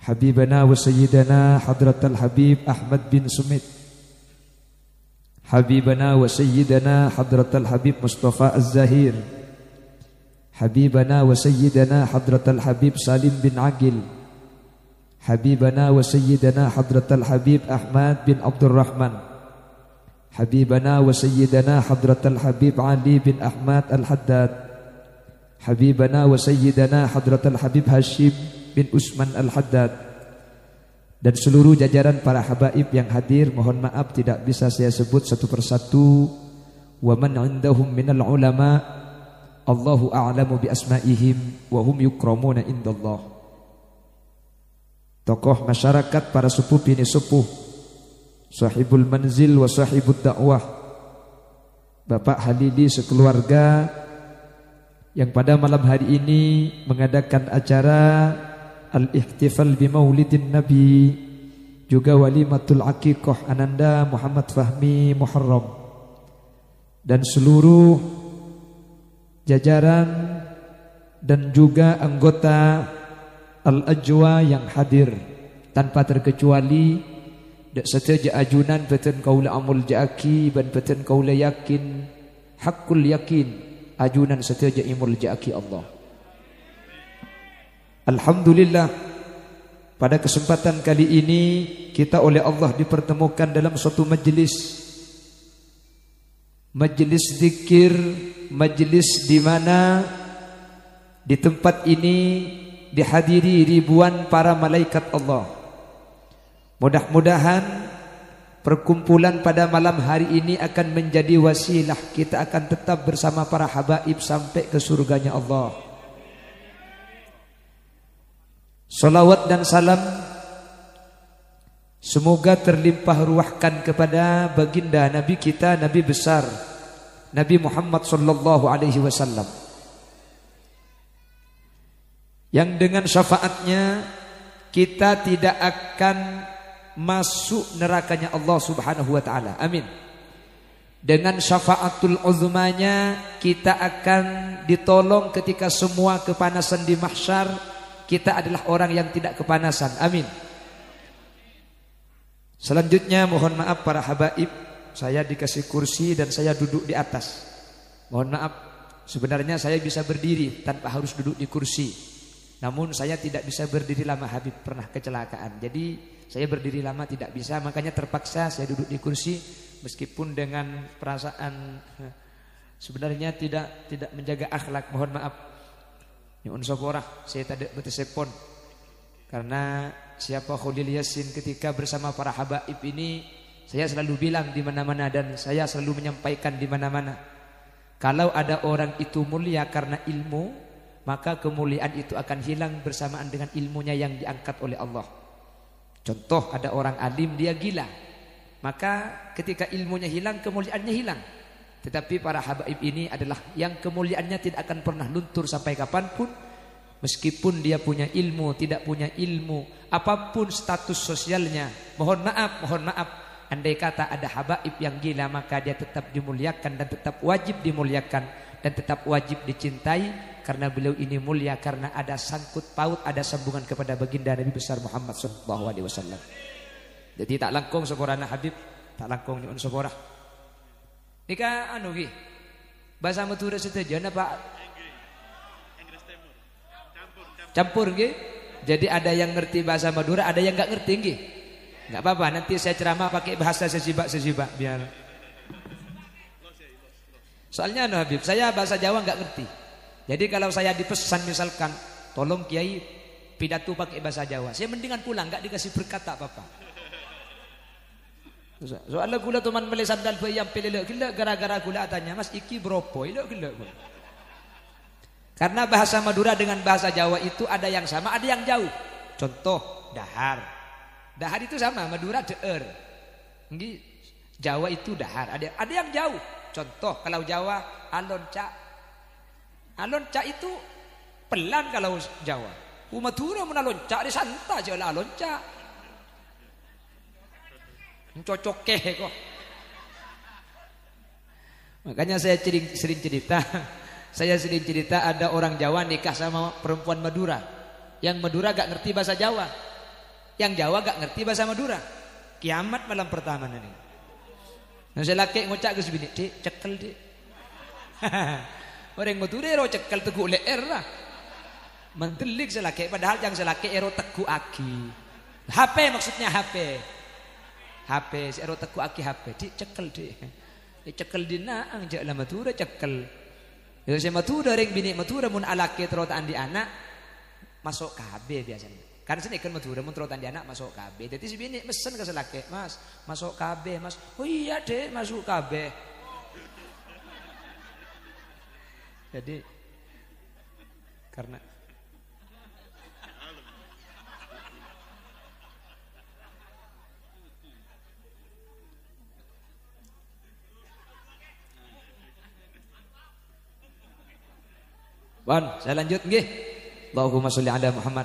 Habibana wa sayyidana Hadratal Habib Ahmad bin Sumit, Habibana wa sayyidana Hadratal Habib Mustafa Az-Zahir, Habibana wa sayyidana Hadratal Habib Salim bin Aqil, Habibana wa sayyidana Hadratal Habib Ahmad bin Abdul Rahman, Habibana wa sayyidana Hadratal Habib Ali bin Ahmad Al-Haddad, Habibana wa sayyidana Hadratal Habib Hashim bin Usman Al-Haddad, dan seluruh jajaran para habaib yang hadir. Mohon maaf tidak bisa saya sebut satu persatu. Wa man indahum minal ulama Allahu a'lamu bi asma'ihim wa hum yukramuna indallah. Tokoh masyarakat, para sepuh bini sepuh, sahibul manzil wa sahibud dakwah, Bapak Halili sekeluarga yang pada malam hari ini mengadakan acara Al-Ihtifal bi Maulidin Nabi, juga Walimatul Aqiqah Ananda Muhammad Fahmi Muharram, dan seluruh jajaran dan juga anggota Al-Ajwa yang hadir tanpa terkecuali. Dak setaja ajunan beten kaula amul jaaki ban beten kaula yakin hakul yakin ajunan setaja imul jaaki Allah. Alhamdulillah, pada kesempatan kali ini kita oleh Allah dipertemukan dalam suatu majelis zikir, majelis di mana di tempat ini dihadiri ribuan para malaikat Allah. Mudah-mudahan perkumpulan pada malam hari ini akan menjadi wasilah kita akan tetap bersama para habaib sampai ke surganya Allah. Salawat dan salam semoga terlimpah ruahkan kepada baginda Nabi kita, Nabi besar, Nabi Muhammad sallallahu alaihi wasallam, yang dengan syafaatnya kita tidak akan masuk nerakanya Allah subhanahu wa ta'ala. Amin. Dengan syafaatul uzmanya kita akan ditolong ketika semua kepanasan di mahsyar. Kita adalah orang yang tidak kepanasan. Amin. Selanjutnya mohon maaf para habaib, saya dikasih kursi dan saya duduk di atas. Mohon maaf, sebenarnya saya bisa berdiri tanpa harus duduk di kursi. Namun saya tidak bisa berdiri lama, Habib pernah kecelakaan. Jadi saya berdiri lama tidak bisa, makanya terpaksa saya duduk di kursi meskipun dengan perasaan sebenarnya tidak menjaga akhlak. Mohon maaf. Nyuwun saporah, saya tadi betesepon. Karena siapa Khalil Yasin ketika bersama para habaib ini, saya selalu bilang di mana-mana dan saya selalu menyampaikan di mana-mana. Kalau ada orang itu mulia karena ilmu, maka kemuliaan itu akan hilang bersamaan dengan ilmunya yang diangkat oleh Allah. Contoh, ada orang alim dia gila, maka ketika ilmunya hilang, kemuliaannya hilang. Tetapi para habaib ini adalah yang kemuliaannya tidak akan pernah luntur sampai kapanpun. Meskipun dia punya ilmu, tidak punya ilmu, apapun status sosialnya. Mohon maaf, andai kata ada habaib yang gila, maka dia tetap dimuliakan dan tetap wajib dimuliakan dan tetap wajib dicintai. Karena beliau ini mulia karena ada sangkut paut, ada sambungan kepada baginda Nabi besar Muhammad SAW. Jadi tak langkung seporana Habib, tak langkung nyuwun seporah. Nika anu ki bahasa Madura setuju Pak? Campur nggih. Jadi ada yang ngerti bahasa Madura, ada yang enggak ngerti nggih. Enggak apa-apa, nanti saya ceramah pakai bahasa sesibak biar. Soalnya anu Habib, saya bahasa Jawa enggak ngerti. Jadi kalau saya dipesan misalkan, tolong Kiai pidato pakai bahasa Jawa, saya mendingan pulang enggak dikasih berkata apa-apa. Soalnya gula teman melisan dan bayam pelelek gila gara-gara gula tanya Mas iki bropo ilok gila. Karena bahasa Madura dengan bahasa Jawa itu ada yang sama, ada yang jauh. Contoh dahar. Dahar itu sama, Madura deer. Nggih, Jawa itu dahar. Ada yang jauh. Contoh kalau Jawa alonca. Alonca itu pelan kalau Jawa. Madura menalonca di santa aja lah alonca. Cocok kok. Makanya saya sering cerita. Saya sering cerita ada orang Jawa nikah sama perempuan Madura. Yang Madura gak ngerti bahasa Jawa. Yang Jawa gak ngerti bahasa Madura. Kiamat malam pertama nanti. Nah saya laki ngucap ke sebini, Dik, cekel Dik. Orang Madura ero cekel teguk leer lah. Mentelik saya laki, padahal yang saya laki ero teguk aki. HP maksudnya HP. HP ero teguk aki HP. Dik cekel Dik. Cekel dinaang jak lah Madura cekel. Ya saya Madura ring bini Madura mun alake terotaan di anak masuk KB biasanya. Karena sini kan Madura mun terotaan di anak masuk KB. Jadi si bini mesen ke selake, Mas, masuk KB, Mas. Oh iya deh, masuk KB. Jadi karena Wan, saya lanjut nggih. Allahumma sholli ala Muhammad.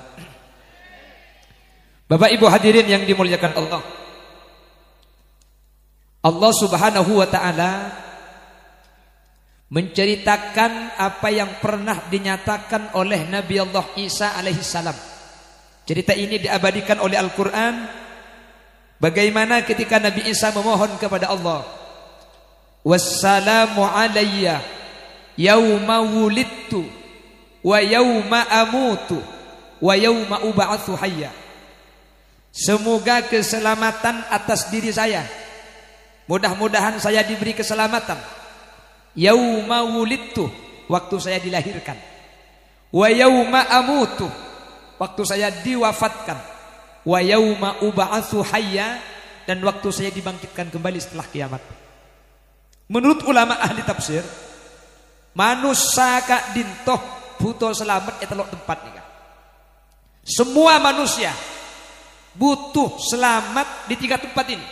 Bapak Ibu hadirin yang dimuliakan Allah. Allah Subhanahu wa taala menceritakan apa yang pernah dinyatakan oleh Nabi Allah Isa alaihi salam. Cerita ini diabadikan oleh Al-Qur'an. Bagaimana ketika Nabi Isa memohon kepada Allah, "Wassalamu alayya yauma wulidtu wa yauma amutu wa yauma ub'atsu hayya." Semoga keselamatan atas diri saya. Mudah-mudahan saya diberi keselamatan. Yauma wulidtu, waktu saya dilahirkan. Wa yauma amutu, waktu saya diwafatkan. Wa yauma ub'atsu hayya, dan waktu saya dibangkitkan kembali setelah kiamat. Menurut ulama ahli tafsir, manusia kak dintoh butuh selamat telok tempat nih kan. Semua manusia butuh selamat di 3 tempat ini.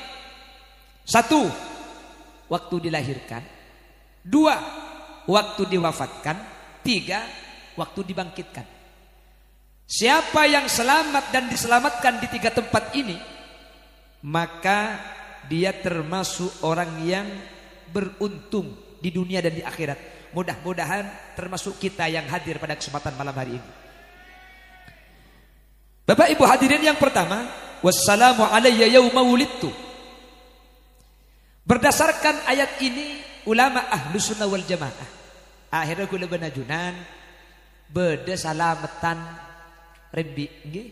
1, waktu dilahirkan. 2, waktu diwafatkan. 3, waktu dibangkitkan. Siapa yang selamat dan diselamatkan di 3 tempat ini, maka dia termasuk orang yang beruntung di dunia dan di akhirat. Mudah-mudahan termasuk kita yang hadir pada kesempatan malam hari ini. Bapak Ibu hadirin yang pertama, wassalamu alayya yauma wulidtu. Berdasarkan ayat ini, ulama Ahlus Sunnah wal Jamaah akhirnya kula benajunan beda salamatan rembi nggih.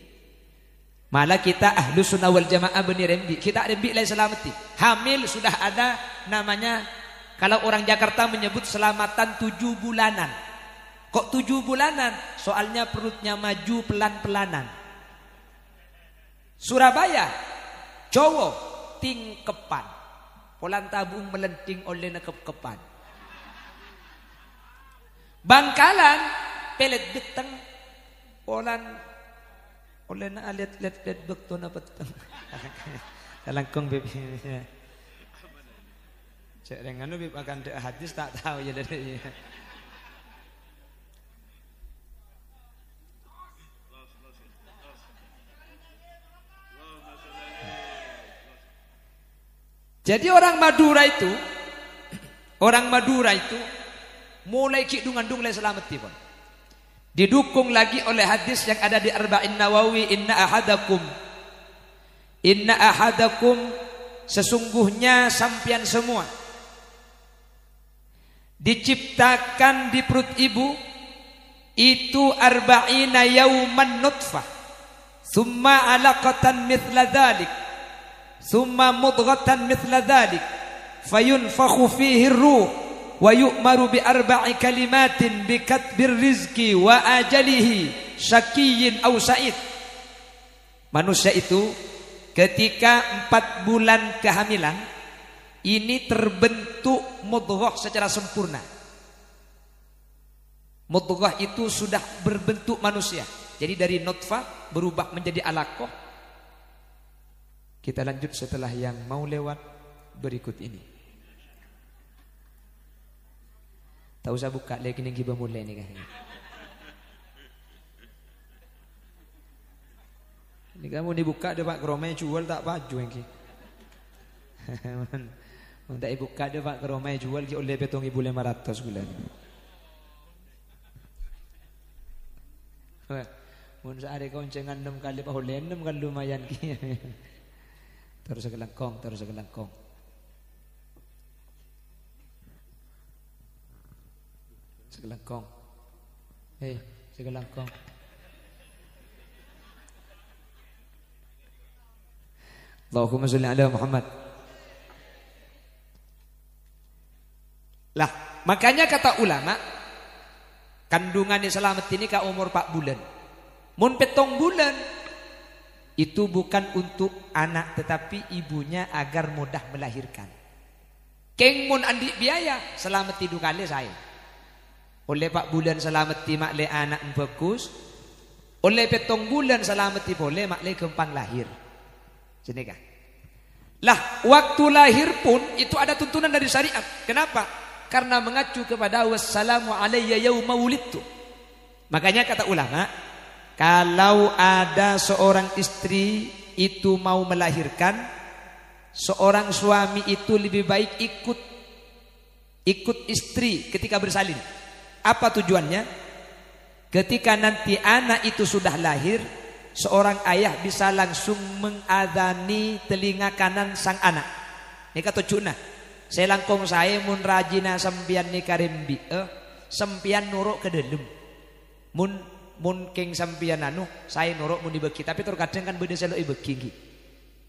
Malah kita Ahlus Sunnah wal Jamaah beni rembi, kita rembi lain selamati. Hamil sudah ada namanya, kalau orang Jakarta menyebut selamatan 7 bulanan. Kok 7 bulanan? Soalnya perutnya maju pelan-pelanan. Surabaya, cowok tingkepan, polan tabung melenting oleh nekep-kepan. Bangkalan, pelet beteng, polan oleh na alet-let bekto na peteng. Kalangkong bib. Cek dengan bib akan de hadis tak tahu ya dari. Jadi orang Madura itu mulai kidung-andung le selamati pun. Didukung lagi oleh hadis yang ada di Arba'in Nawawi, inna ahadakum sesungguhnya sampian semua diciptakan di perut ibu itu arba'ina yauman nutfah, thumma alaqatan mithla dhalik, thumma mudghatan mithla dhalik, fayunfakhu fihi ruh wa yu'maru bi arba'i kalimatin bi katbir rizki wa ajalihi syakiyyin aw sa'id. Manusia itu ketika 4 bulan kehamilan ini terbentuk mudghah secara sempurna. Mudghah itu sudah berbentuk manusia. Jadi dari nutfah berubah menjadi alaqah. Kita lanjut setelah yang mau lewat berikut ini. Tak usah buka lagi nih gibah mulai nih kan. Ini kamu dibuka ada Pak Keromai jual tak baju yang ki. Untuk ibu kada Pak Keromai jual ki oleh betong 1.500 bulan. Mun saare koncengan 6 kali pahole 6 kan lumayan ki. Terus segelangkong. Segelangkong. Segelangkong. Allahumma sholli ala Muhammad. Lah, makanya kata ulama, kandungannya selamat ini ka umur 4 bulan. Mun 7 bulan itu bukan untuk anak tetapi ibunya agar mudah melahirkan. Keng mun andi biaya selamat 2 kali saya. Oleh 4 bulan selamat mak le anak bagus. Oleh 7 bulan selamat boleh mak le gampang lahir. Jenikah. Lah, waktu lahir pun itu ada tuntunan dari syariat. Kenapa? Karena mengacu kepada wassalamu alayya yauma wulidtu. Makanya kata ulama, kalau ada seorang istri itu mau melahirkan, seorang suami itu lebih baik ikut istri ketika bersalin. Apa tujuannya? Ketika nanti anak itu sudah lahir, seorang ayah bisa langsung mengadani telinga kanan sang anak. Ini kata cuna. Saya langkong saya mun rajina sempian ni karimbi, sempian nuruk ke dalam. Mun keng sampian saya nuruk mun dibagi, tapi terkadang kan beda selo ibegi.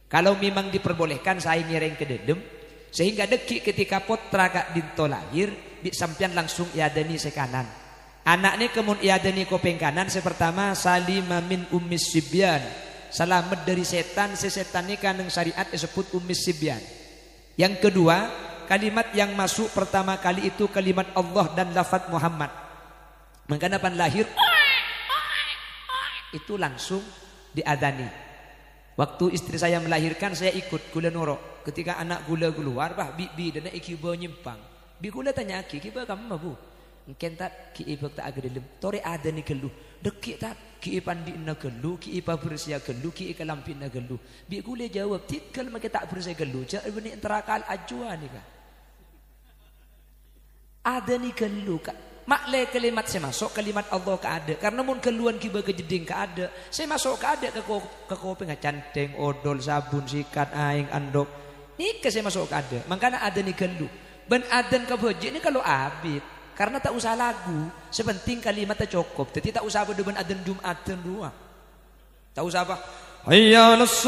Kalau memang diperbolehkan saya nyereng ke dalam, sehingga deki ketika potra kak dinto lahir, di sampian langsung iadani sekanan. Anaknya kemun iadani kopeng kanan, pertama salima min ummis sibyan, selamat dari setan, sesetan ini kaneng syariat disebut ummis sibyan. Yang kedua, kalimat yang masuk pertama kali itu kalimat Allah dan lafaz Muhammad. Makanya pan lahir itu langsung diadani. Waktu istri saya melahirkan saya ikut gula norok. Ketika anak gula keluar, bah bi dan iki bawa nyimpang. Bi gula tanya ki ba kamu mabu. Engken tak ki ibak tak agak dalam. Tore adani gelu. Dekik tak ki pandi na gelu, ki ipa bersia gelu, ki ikalampi na gelu. Bi gula jawab tikal make tak bersia gelu. Ja ibni interakal ajuan ni ka. Adani gelu ka. Makle kalimat saya masuk kalimat Allah ke ada karena mun keluan kiba kejeding ke ada saya masuk ke ada ke kopi ngacanteng odol sabun sikat aing andok ni ke saya masuk ke ada makanya ada ni gelu ben adan ke boje ini kalau abid karena tak usah lagu sepenting kalimatnya cukup jadi tak usah berdeban adan Jumatan dua tak usah apa hayya las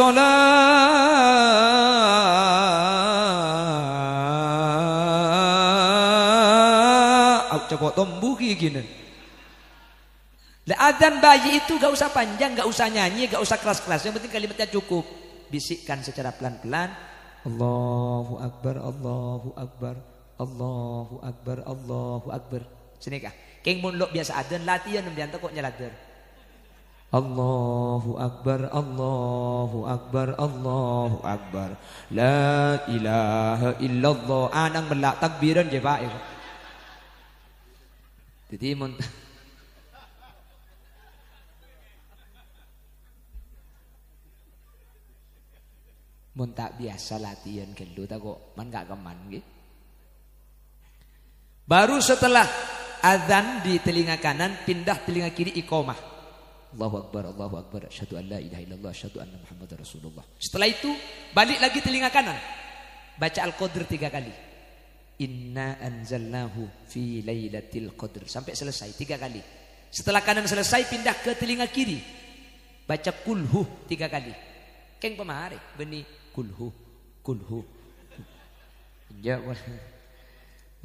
coba tombuki gini. Adzan bayi itu gak usah panjang, gak usah nyanyi, gak usah keras-keras. Yang penting kalimatnya cukup. Bisikkan secara pelan-pelan. Allahu Akbar, Allahu Akbar, Allahu Akbar, Allahu Akbar. Sini kah? Keng mun lo biasa adzan latihan diantar kok nyalader. Allahu Akbar, Allahu Akbar, Allahu Akbar. La ilaha illallah. Anang melak takbiran je Pak. Jadi mun tak biasa latihan gelu tak kok man gak keman gitu. Baru setelah azan di telinga kanan pindah telinga kiri iqamah. Allahu Akbar, Allahu Akbar, asyhadu an la ilaha illallah, asyhadu anna Muhammadar Rasulullah. Setelah itu balik lagi telinga kanan. Baca Al-Qadr 3 kali. Inna anzalnahu fi lailatul qadr sampai selesai 3 kali. Setelah kanan selesai pindah ke telinga kiri. Baca kulhu 3 kali. Keng pemahari beni kulhu. Ya wah.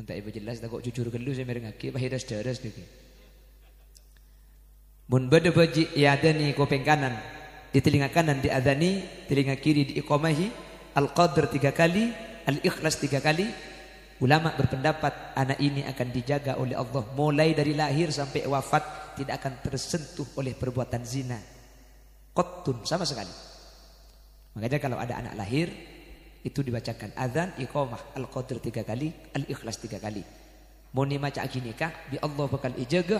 Entah ibu jelas tak kok jujur gelu saya merengaki bahiras daras deke. Mun bade baji iadani kopeng kanan di telinga kanan diadani, telinga kiri diiqamahi, Al-Qadr 3 kali, Al-Ikhlas 3 kali. Ulama berpendapat anak ini akan dijaga oleh Allah mulai dari lahir sampai wafat tidak akan tersentuh oleh perbuatan zina. Qattun sama sekali. Makanya kalau ada anak lahir itu dibacakan azan, iqamah, Al-Qadr 3 kali, Al-Ikhlas 3 kali. Mau ni maca ginikah bi Allah bakal ijaga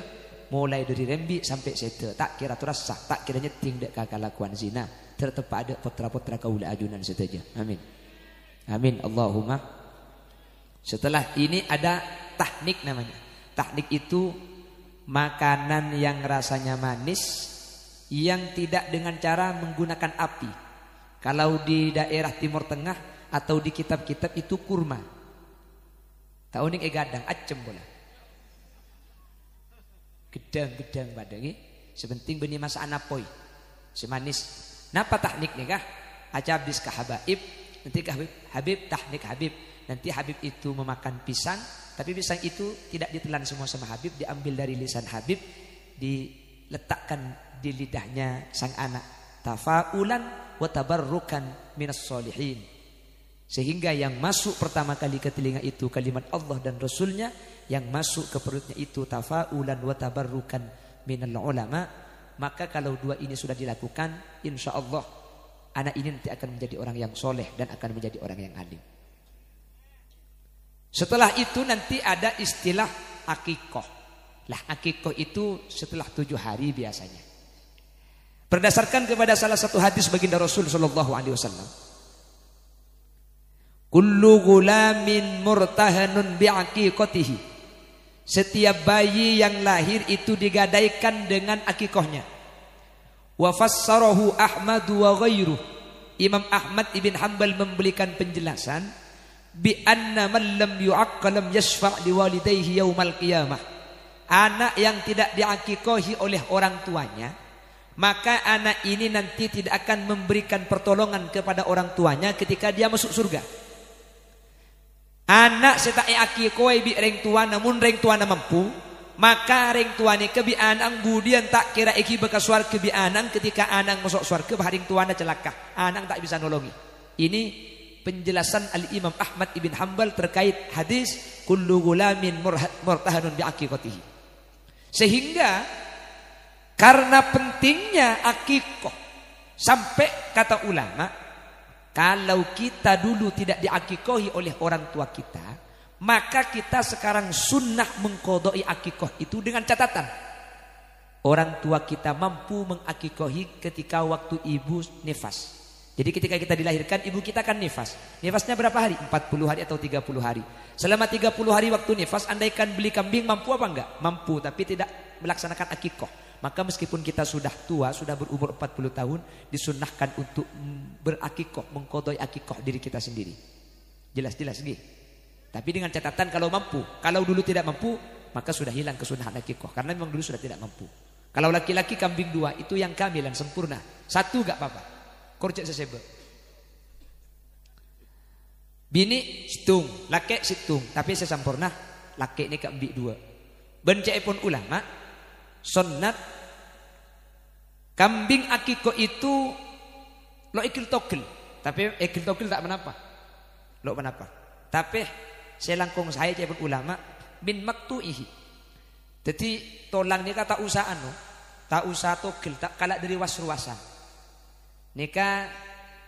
mulai dari rembi sampai sete. Tak kira turasah, tak kira nyeting dek kakak lakuan zina. Tetap ada putra-putra kaula ajunan saja. Amin. Amin Allahumma. Setelah ini ada tahnik namanya. Tahnik itu makanan yang rasanya manis yang tidak dengan cara menggunakan api. Kalau di daerah Timur Tengah atau di kitab-kitab itu kurma. Tahu nih gadang acem bola. Gedang-gedang badangi. Sepenting benih masa anapoi. Semanis. Napa tahnik nih kah? Aja habis ke Habaib. Nanti ke Habib tahnik Habib. Nanti Habib itu memakan pisang. Tapi pisang itu tidak ditelan semua sama Habib. Diambil dari lisan Habib. Diletakkan di lidahnya sang anak. Tafa'ulan wa tabarrukan minas solihin. Sehingga yang masuk pertama kali ke telinga itu kalimat Allah dan Rasulnya. Yang masuk ke perutnya itu tafa'ulan wa tabarrukan minal ulama. Maka kalau dua ini sudah dilakukan, insya Allah anak ini nanti akan menjadi orang yang soleh dan akan menjadi orang yang alim. Setelah itu nanti ada istilah akikoh. Lah akikoh itu setelah 7 hari biasanya. Berdasarkan kepada salah satu hadis baginda Rasul sallallahu alaihi wasallam. Kullu gulamin murtahanun bi'aqiqatihi. Setiap bayi yang lahir itu digadaikan dengan akikohnya. Wa fassarahu Ahmad wa ghairuh. Imam Ahmad ibn Hanbal memberikan penjelasan bi anna man lam yu'aqqa lam yashfa' liwalidayhi yaumal qiyamah. Anak yang tidak diakikohi oleh orang tuanya, maka anak ini nanti tidak akan memberikan pertolongan kepada orang tuanya ketika dia masuk surga. Anak seta akikohi bi reng tua namun reng tua na mampu, maka reng tua ni kebi anang budian tak kira eki bekas swarga bi anang ketika anang masuk swarga baharing tua na celaka. Anang tak bisa nolongi. Ini penjelasan Al-Imam Ahmad ibn Hanbal terkait hadis kullu gulamin murtahanun bi aqiqatihi. Sehingga karena pentingnya akikoh, sampai kata ulama, kalau kita dulu tidak diakikohi oleh orang tua kita, maka kita sekarang sunnah mengkodoi akikoh itu dengan catatan orang tua kita mampu mengakikohi ketika waktu ibu nifas. Jadi ketika kita dilahirkan, ibu kita kan nifas. Nifasnya berapa hari? 40 hari atau 30 hari. Selama 30 hari waktu nifas, andaikan beli kambing mampu apa enggak? Mampu, tapi tidak melaksanakan akikoh. Maka meskipun kita sudah tua, sudah berumur 40 tahun, disunnahkan untuk berakikoh, mengkodoi akikoh diri kita sendiri. Jelas-jelas gitu. Tapi dengan catatan kalau mampu. Kalau dulu tidak mampu, maka sudah hilang kesunahan akikoh. Karena memang dulu sudah tidak mampu. Kalau laki-laki kambing 2, itu yang kamilan, sempurna. 1 enggak apa-apa. Korjak sesebe. Bini situng, laki situng, tapi sesampurna laki ni kambing 2. Bencai pun ulama sunnat kambing akikoh itu lo ikil tokil, tapi ikil tokil tak menapa, lo menapa. Tapi saya langkung saya cai pun ulama bin maktuihi. Jadi tolang ni kata usah anu, tak usah tokil, tak kalah dari wasruasan. Nika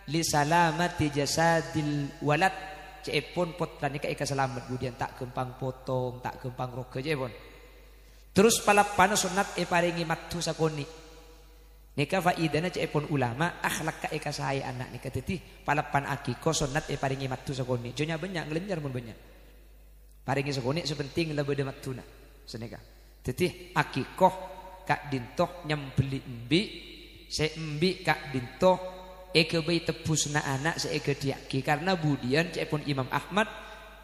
li salamati jasadil walad cepon potra nika ika selamat kemudian tak gempang potong tak gempang roke cepon. Terus palapan sunat paringi matu sakoni. Nika faidana cepon ulama akhlak ka ika saya anak nika titi palapan akiko sunat paringi matu sakoni. Jonya banyak ngelenjar mun banyak. Paringi sakoni sepenting lebih de matuna. Seneka. Titi akiko kak dintoh nyembeli embi seembi kak dintoh eke bayi tebus na anak seeke diaki karena budian cepun Imam Ahmad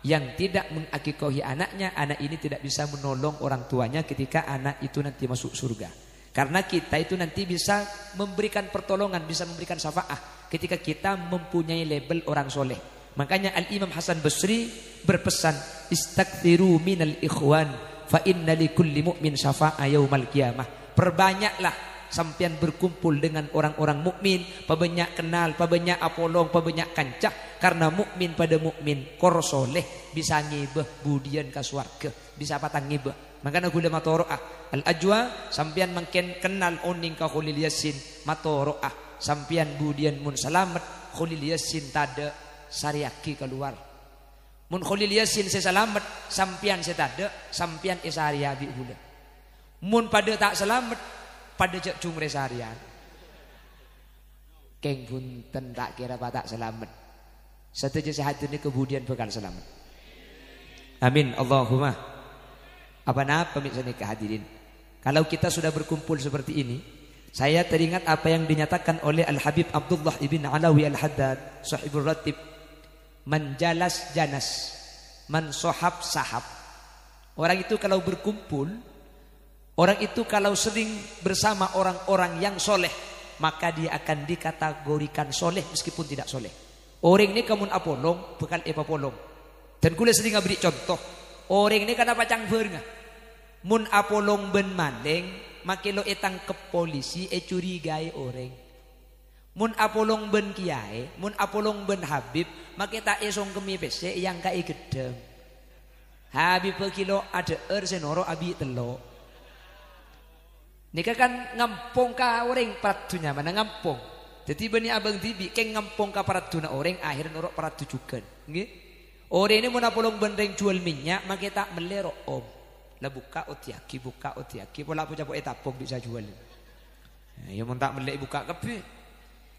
yang tidak mengakikohi anaknya, anak ini tidak bisa menolong orang tuanya ketika anak itu nanti masuk surga. Karena kita itu nanti bisa memberikan pertolongan, bisa memberikan syafaah ketika kita mempunyai label orang soleh. Makanya Al-Imam Hasan Basri berpesan istaghfiru minal ikhwan fa inna likulli mu'min syafa'a yaumal qiyamah. Perbanyaklah sampian berkumpul dengan orang-orang mukmin, pabanyak kenal, pabanyak apolong, pabanyak kancah karena mukmin pada mukmin kor soleh bisa ngibah budian ka swarga, bisa patang ngibah. Makanya gula matoroah al-ajwa sampian makin kenal oning ka Khalil Yasin matoroah sampian budian mun salamet Khalil Yasin tada sariaki keluar. Mun Khalil Yasin sesalamet sampian setada sampian isaria bi hula. Mun pada tak selamat pada cek cumre seharian keng punten tak kira tak selamat setuju sehat ini kemudian bakal selamat amin Allahumma apa pemirsa nikah hadirin kalau kita sudah berkumpul seperti ini Saya teringat apa yang dinyatakan oleh Al-Habib Abdullah ibn Alawi Al-Haddad, Sahibul Ratib, man jalas janas, man sohab sahab. Orang itu kalau berkumpul, orang itu kalau sering bersama orang-orang yang soleh, maka dia akan dikategorikan soleh meskipun tidak soleh. Orang ini kamun apolong, bekal epa polong. Dan kula sering beri contoh. Orang ini kan apa cangfer nga? Mun apolong ben mandeng, makilo etang ke polisi curigai orang. Mun apolong ben kiai, mun apolong ben habib, makita esong kemi pese yang kai gedeng. Habib kilo ada senoro abi telo. Nika kan ngampung ka orang paratunya mana ngampung. Jadi bani abang tibi keng ngampung ka paratuna orang akhirnya norok paratu juga. Nggih. Orang ini mun apolong ben reng jual minyak, makita melero om. Lah buka otiaki pola punya po etapong bisa jual. Ya mun tak melek buka kepe.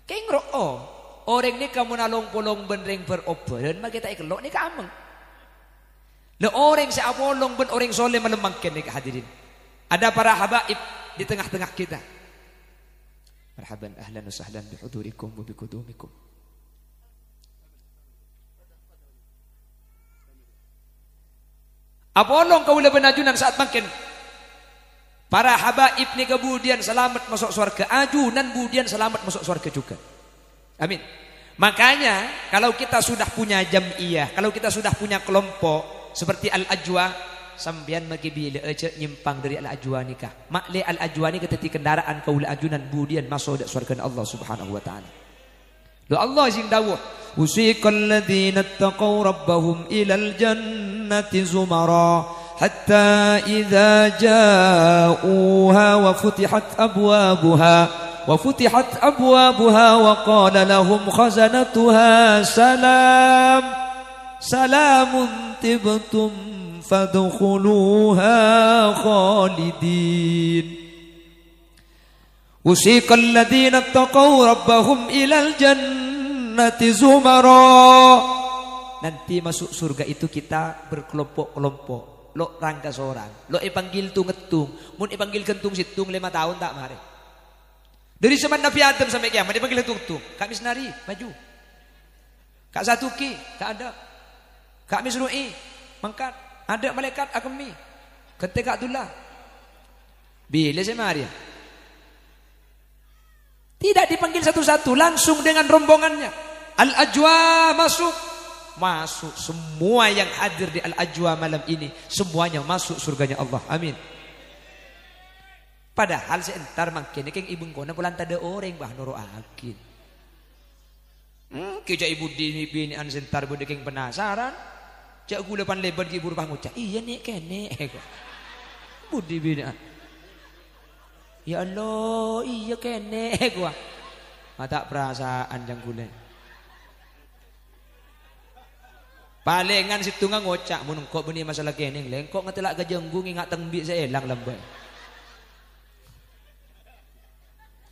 Keng roo. Orang ni kamu nalong polong benreng berobaran maka kita ikelok ni kameng. Lah orang si apolong ben orang soleh melemangkan ni hadirin. Ada para habaib di tengah-tengah kita. Marhaban ahlan wa sahlan bi hudurikum wa bi qudumikum. Apolong kaula benajunan saat makin para habaib ni kemudian selamat masuk surga, ajunan kemudian selamat masuk surga juga. Amin. Makanya kalau kita sudah punya jam'iyah, kalau kita sudah punya kelompok seperti Al-Ajwa, sambian magi bila aja nyimpang dari Al-Ajwa nikah. Makle Al-Ajwa ni ketika kendaraan kaula ajunan kemudian masuk surga Allah Subhanahu wa taala. Lo Allah sing dawuh, usiqal ladzina taqaw rabbahum ilal jannati zumara hatta idza ja'uha wa futihat abwabuha wa qala lahum khazanatuha salamun tibtum fadkhuluha khalidin. Usiqal ladzina taqaw rabbahum ilal jannati zumara. Nanti masuk surga itu kita berkelompok-kelompok. Lo rangka seorang, lo panggil tu ngetung, mun panggil kentung situng 5 tahun tak mari. Dari zaman Nabi Adam sampai kiamat dipanggil tung-tung. Kak Misnari maju. Kak Satuki, Kak ada. Kak Misrui mangkat, ada malaikat akemi. Ketika Abdullah. Bila saya mari? Tidak dipanggil satu-satu, langsung dengan rombongannya. Al-Ajwa masuk. Semua yang hadir di Al-Ajwa malam ini, semuanya masuk surganya Allah. Amin. Padahal seentar makin keng ibu kona pulang tada orang bah noro akin. Keja ibu dini bini an sentar bude keng penasaran. Cak gula pan lebar ki ibu rupah ngucap. Iya nek kene. Budi bini an. Ya Allah, iya kene gua. Mata perasaan jang gule. Palingan situ nga ngocak mun kok benih masalah kene lengkok ngetelak gajenggung ingat tengbi saya elang lembai.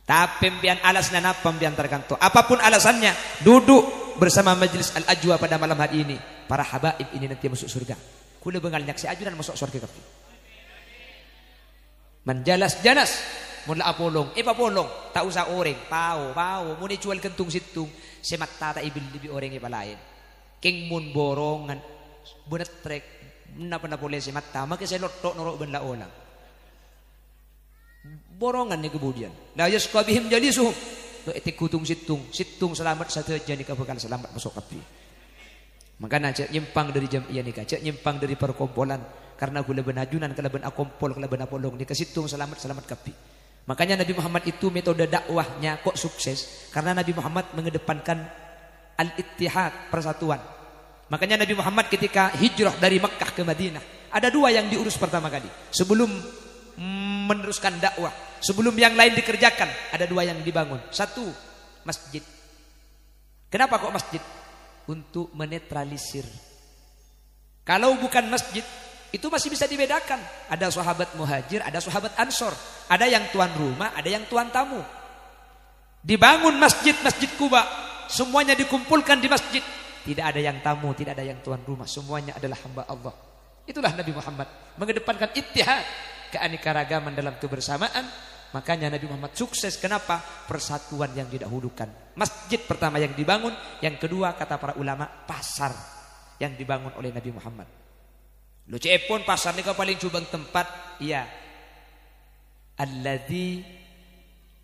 Tapi pian alasna napa pian tergantung. Apapun alasannya, duduk bersama majelis Al-Ajwa pada malam hari ini. Para habaib ini nanti masuk surga. Kula bengal nyak si ajudan masuk surga kabeh. Menjalas janas mula apolong papolong tak usah orang pao muni jual kentung situng semata tak ibil lebih orang yang lain king mun borongan bunet trek napa boleh semata maka saya lotok norok benda orang borongan ni kemudian la yasqabihim jalisuhum lo etik kutung situng selamat satu jani kabekal selamat masuk kapi makanya cek nyimpang dari jam iya nikah cek nyimpang dari perkumpulan karena gula benajunan kala ben akompol kala ben apolong di kesitung selamat kapi. Makanya Nabi Muhammad itu metode dakwahnya kok sukses karena Nabi Muhammad mengedepankan al-ittihad, persatuan. Makanya Nabi Muhammad ketika hijrah dari Mekkah ke Madinah ada 2 yang diurus pertama kali. Sebelum meneruskan dakwah, sebelum yang lain dikerjakan, ada 2 yang dibangun. 1 masjid. Kenapa kok masjid? Untuk menetralisir. Kalau bukan masjid itu masih bisa dibedakan. Ada sahabat muhajir, ada sahabat ansor. Ada yang tuan rumah, ada yang tuan tamu. Dibangun masjid Kuba. Semuanya dikumpulkan di masjid. Tidak ada yang tamu, tidak ada yang tuan rumah. Semuanya adalah hamba Allah. Itulah Nabi Muhammad. Mengedepankan ittihad. Keanekaragaman dalam kebersamaan. Makanya Nabi Muhammad sukses. Kenapa? Persatuan yang didahulukan. Masjid pertama yang dibangun. Yang kedua kata para ulama pasar yang dibangun oleh Nabi Muhammad. Lu cepon pasar ini paling cubang tempat. Iya. Alladzi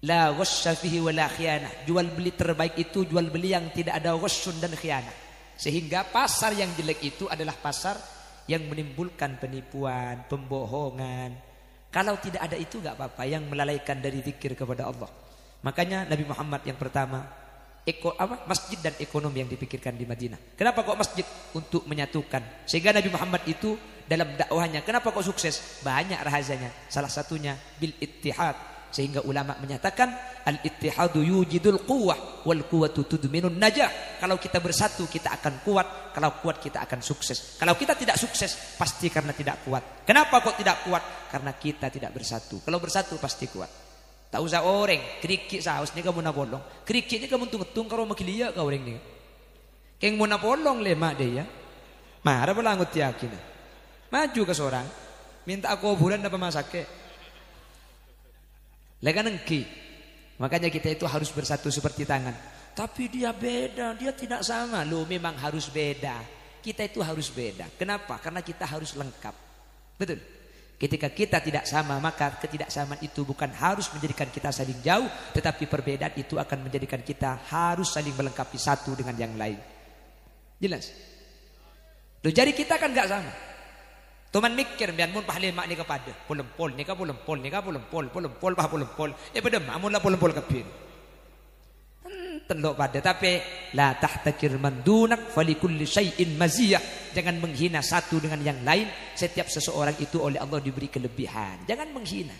la ghasya fihi wa la khiyanah. Jual beli terbaik itu jual beli yang tidak ada ghasyun dan khianah. Sehingga pasar yang jelek itu adalah pasar yang menimbulkan penipuan, pembohongan. Kalau tidak ada itu gak apa-apa, yang melalaikan dari zikir kepada Allah. Makanya Nabi Muhammad yang pertama masjid dan ekonomi yang dipikirkan di Madinah. Kenapa kok masjid? Untuk menyatukan. Sehingga Nabi Muhammad itu dalam dakwahnya, kenapa kok sukses? Banyak rahasianya. Salah satunya bil ittihad. Sehingga ulama menyatakan al-ittihadu yujidul quwwah wal quwwatu tudminun najah. Kalau kita bersatu kita akan kuat, kalau kuat kita akan sukses. Kalau kita tidak sukses pasti karena tidak kuat. Kenapa kok tidak kuat? Karena kita tidak bersatu. Kalau bersatu pasti kuat. Tak usah orang kerikik saus ni kamu nak bolong. Kerikik ni kamu tung-tung karo makilia ka orang ni. Keng mo na bolong le mak dia. Marah pala ngut yakin. Maju ke seorang minta aku bulan apa masake. Leganengki. Makanya kita itu harus bersatu seperti tangan. Tapi dia beda, dia tidak sama. Loh memang harus beda. Kita itu harus beda. Kenapa? Karena kita harus lengkap. Betul. Ketika kita tidak sama, maka ketidaksamaan itu bukan harus menjadikan kita saling jauh, tetapi perbedaan itu akan menjadikan kita harus saling melengkapi satu dengan yang lain. Jelas? Loh jadi kita kan gak sama. Tuman mikir biar mun pahlemak ni kepada pulempol ni ka pulempol pah pulempol pada mamun lah pulempol kepin telok pada tapi la tahtakir man dunak falikulli syai'in maziyah. Jangan menghina satu dengan yang lain. Setiap seseorang itu oleh Allah diberi kelebihan. Jangan menghina.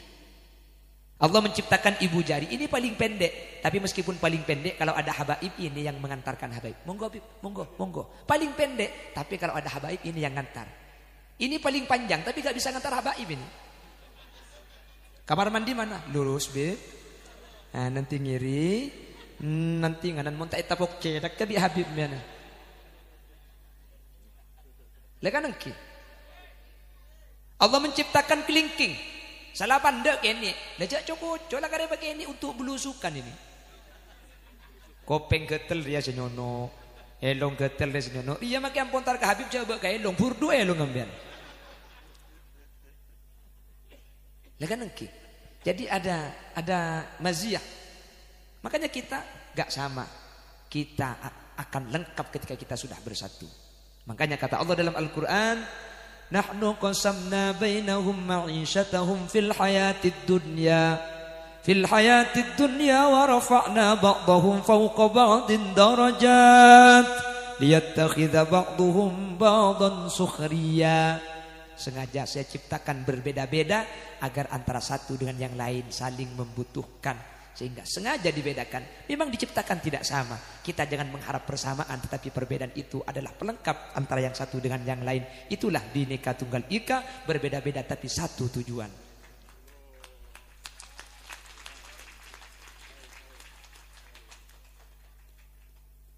Allah menciptakan ibu jari ini paling pendek, tapi meskipun paling pendek kalau ada habaib ini yang mengantarkan habaib. Monggo paling pendek, tapi kalau ada habaib ini yang ngantar. Ini paling panjang tapi gak bisa ngantar habaib ini. Kamar mandi mana? Lurus be. Nah, nanti ngiri, nanti nganan monta etapok cedak ke bi habib mana. Lekanengki. Allah menciptakan kelingking. Salah pandek ini. Lejak coco lah kare pakai ini untuk belusukan ini. Kopeng getel dia senyono. Elong getel dia senyono. Iya makai ampun tar ke habib coba ke elong. Burdu elong ngambian. Leganengki. Jadi ada maziyah. Makanya kita gak sama. Kita akan lengkap ketika kita sudah bersatu. Makanya kata Allah dalam Al-Quran, nahnu qasamna bainahum ma'isyatahum fil hayatid dunya wa rafa'na ba'dahum fawqa ba'din darajat liyattakhidha ba'duhum ba'dan sukhriya. Sengaja saya ciptakan berbeda-beda agar antara satu dengan yang lain saling membutuhkan. Sehingga sengaja dibedakan. Memang diciptakan tidak sama. Kita jangan mengharap persamaan, tetapi perbedaan itu adalah pelengkap antara yang satu dengan yang lain. Itulah Bhinneka Tunggal Ika, berbeda-beda tapi satu tujuan.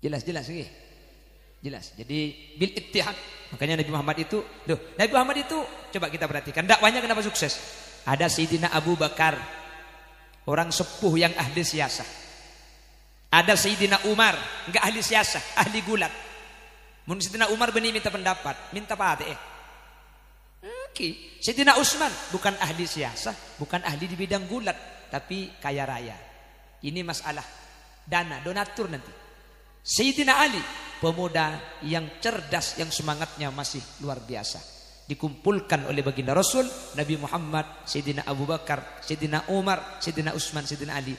Jelas lagi. Jelas. Jadi bil ittihad. Makanya Nabi Muhammad itu, Nabi Muhammad itu coba kita perhatikan dakwahnya kenapa sukses? Ada Sayyidina Abu Bakar, orang sepuh yang ahli siasah. Ada Sayyidina Umar, enggak ahli siasah, ahli gulat. Mun Sayyidina Umar benih minta pendapat, minta pate. Sayyidina Utsman bukan ahli siasah, bukan ahli di bidang gulat, tapi kaya raya. Ini masalah dana, donatur nanti. Sayyidina Ali, pemuda yang cerdas, yang semangatnya masih luar biasa. Dikumpulkan oleh baginda Rasul, Nabi Muhammad, Sayyidina Abu Bakar, Sayyidina Umar, Sayyidina Utsman, Sayyidina Ali.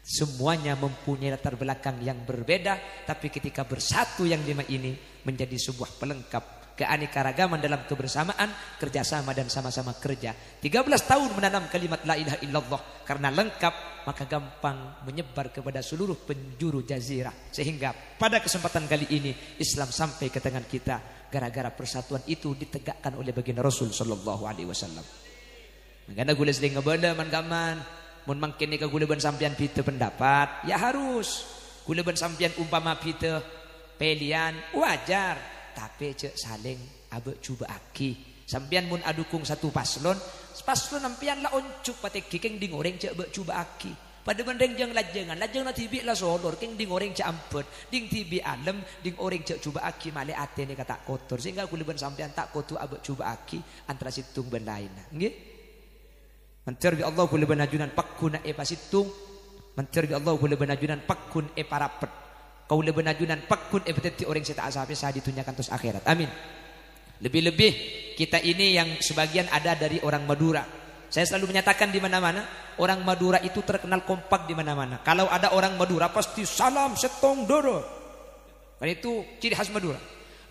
Semuanya mempunyai latar belakang yang berbeda, tapi ketika bersatu yang lima ini menjadi sebuah pelengkap. Keanekaragaman dalam kebersamaan, kerjasama dan sama-sama kerja. 13 tahun menanam kalimat la ilaha illallah. Karena lengkap, maka gampang menyebar kepada seluruh penjuru jazirah. Sehingga pada kesempatan kali ini Islam sampai ke tangan kita gara-gara persatuan itu ditegakkan oleh baginda Rasul sallallahu alaihi wasallam. Makanya gule sering ngebala man-gaman. Mun mangkin nika gule ban sampean pite pendapat, ya harus. Gule ban sampean umpama pite pelian wajar. Tapi cek saling abek cuba aki. Sampian mun adukung satu paslon, Pas lu nampian lah oncuk patek keng di goreng cek bek coba aki. Pada mendeng jeng lajengan na tibi lah solor keng di goreng cek ampet, ding tibi alem, ding oreng cek coba aki male ate ne kata kotor sehingga kuliban sampean tak kotu abek coba aki antara situng ben lain. Nggih. Mencer bi Allah kuliban ajunan pakkuna pasitung, mencer bi Allah kuliban ajunan pakkun parapet. Kau lebih najunan pakkun beteti orang seta asapi saya ditunyakan terus akhirat. Amin. Lebih-lebih kita ini yang sebagian ada dari orang Madura. Saya selalu menyatakan di mana-mana orang Madura itu terkenal kompak di mana-mana. Kalau ada orang Madura pasti salam setong doro. Dan itu ciri khas Madura.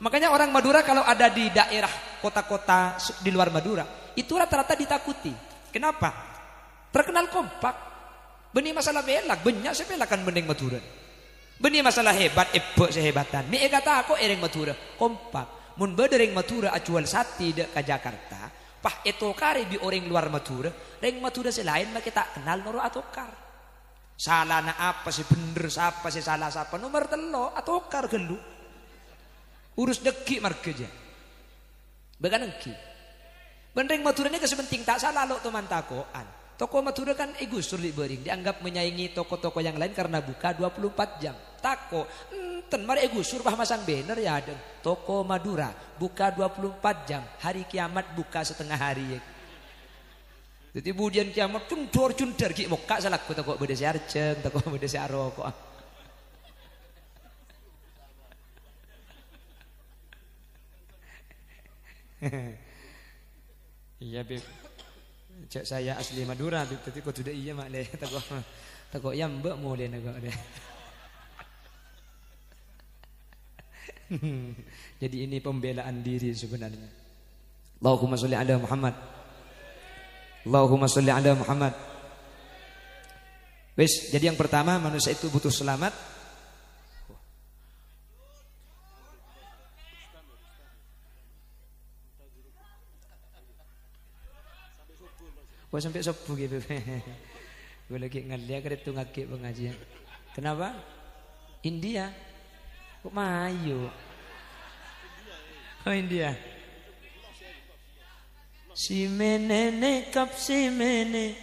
Makanya orang Madura kalau ada di daerah kota-kota di luar Madura itu rata-rata ditakuti. Kenapa? Terkenal kompak. Benih masalah belak, banyak saya belakan bening Madura. Benih masalah hebat, ebek sehebatan. Mi kata aku ereng Madura, kompak. Mun bedereng Madura acual sati dek ke Jakarta. Pah etokar bi orang luar Madura, reng Madura selain maka tak kenal noro atokar. Salah na apa sih bener, siapa sih salah siapa nomor telo atokar gelu. Urus deki markeja. Beganengki. Benreng Madura ini kesepenting tak salah lo teman takoan. Toko Madura kan Gusdur Bering dianggap menyaingi toko-toko yang lain karena buka 24 jam. Tako, enten mari Gusdur bah masang banner ya ada. Toko Madura buka 24 jam. Hari kiamat buka setengah hari. Jadi budian kiamat cundor ki muka salahku toko beda siarceng, toko beda siarokok. Iya beb. Cek saya asli Madura tapi kok tidak iya mak le takok ya mbak mulai negok deh. Jadi ini pembelaan diri sebenarnya. Allahumma sholli ala Muhammad. Allahumma sholli ala Muhammad. Wes, jadi yang pertama manusia itu butuh selamat. Wah sampai subuh gitu. Gue lagi ngeliat itu ngakik pengajian. Kenapa? India. Kok mayu? Oh India. Si menene kap si mene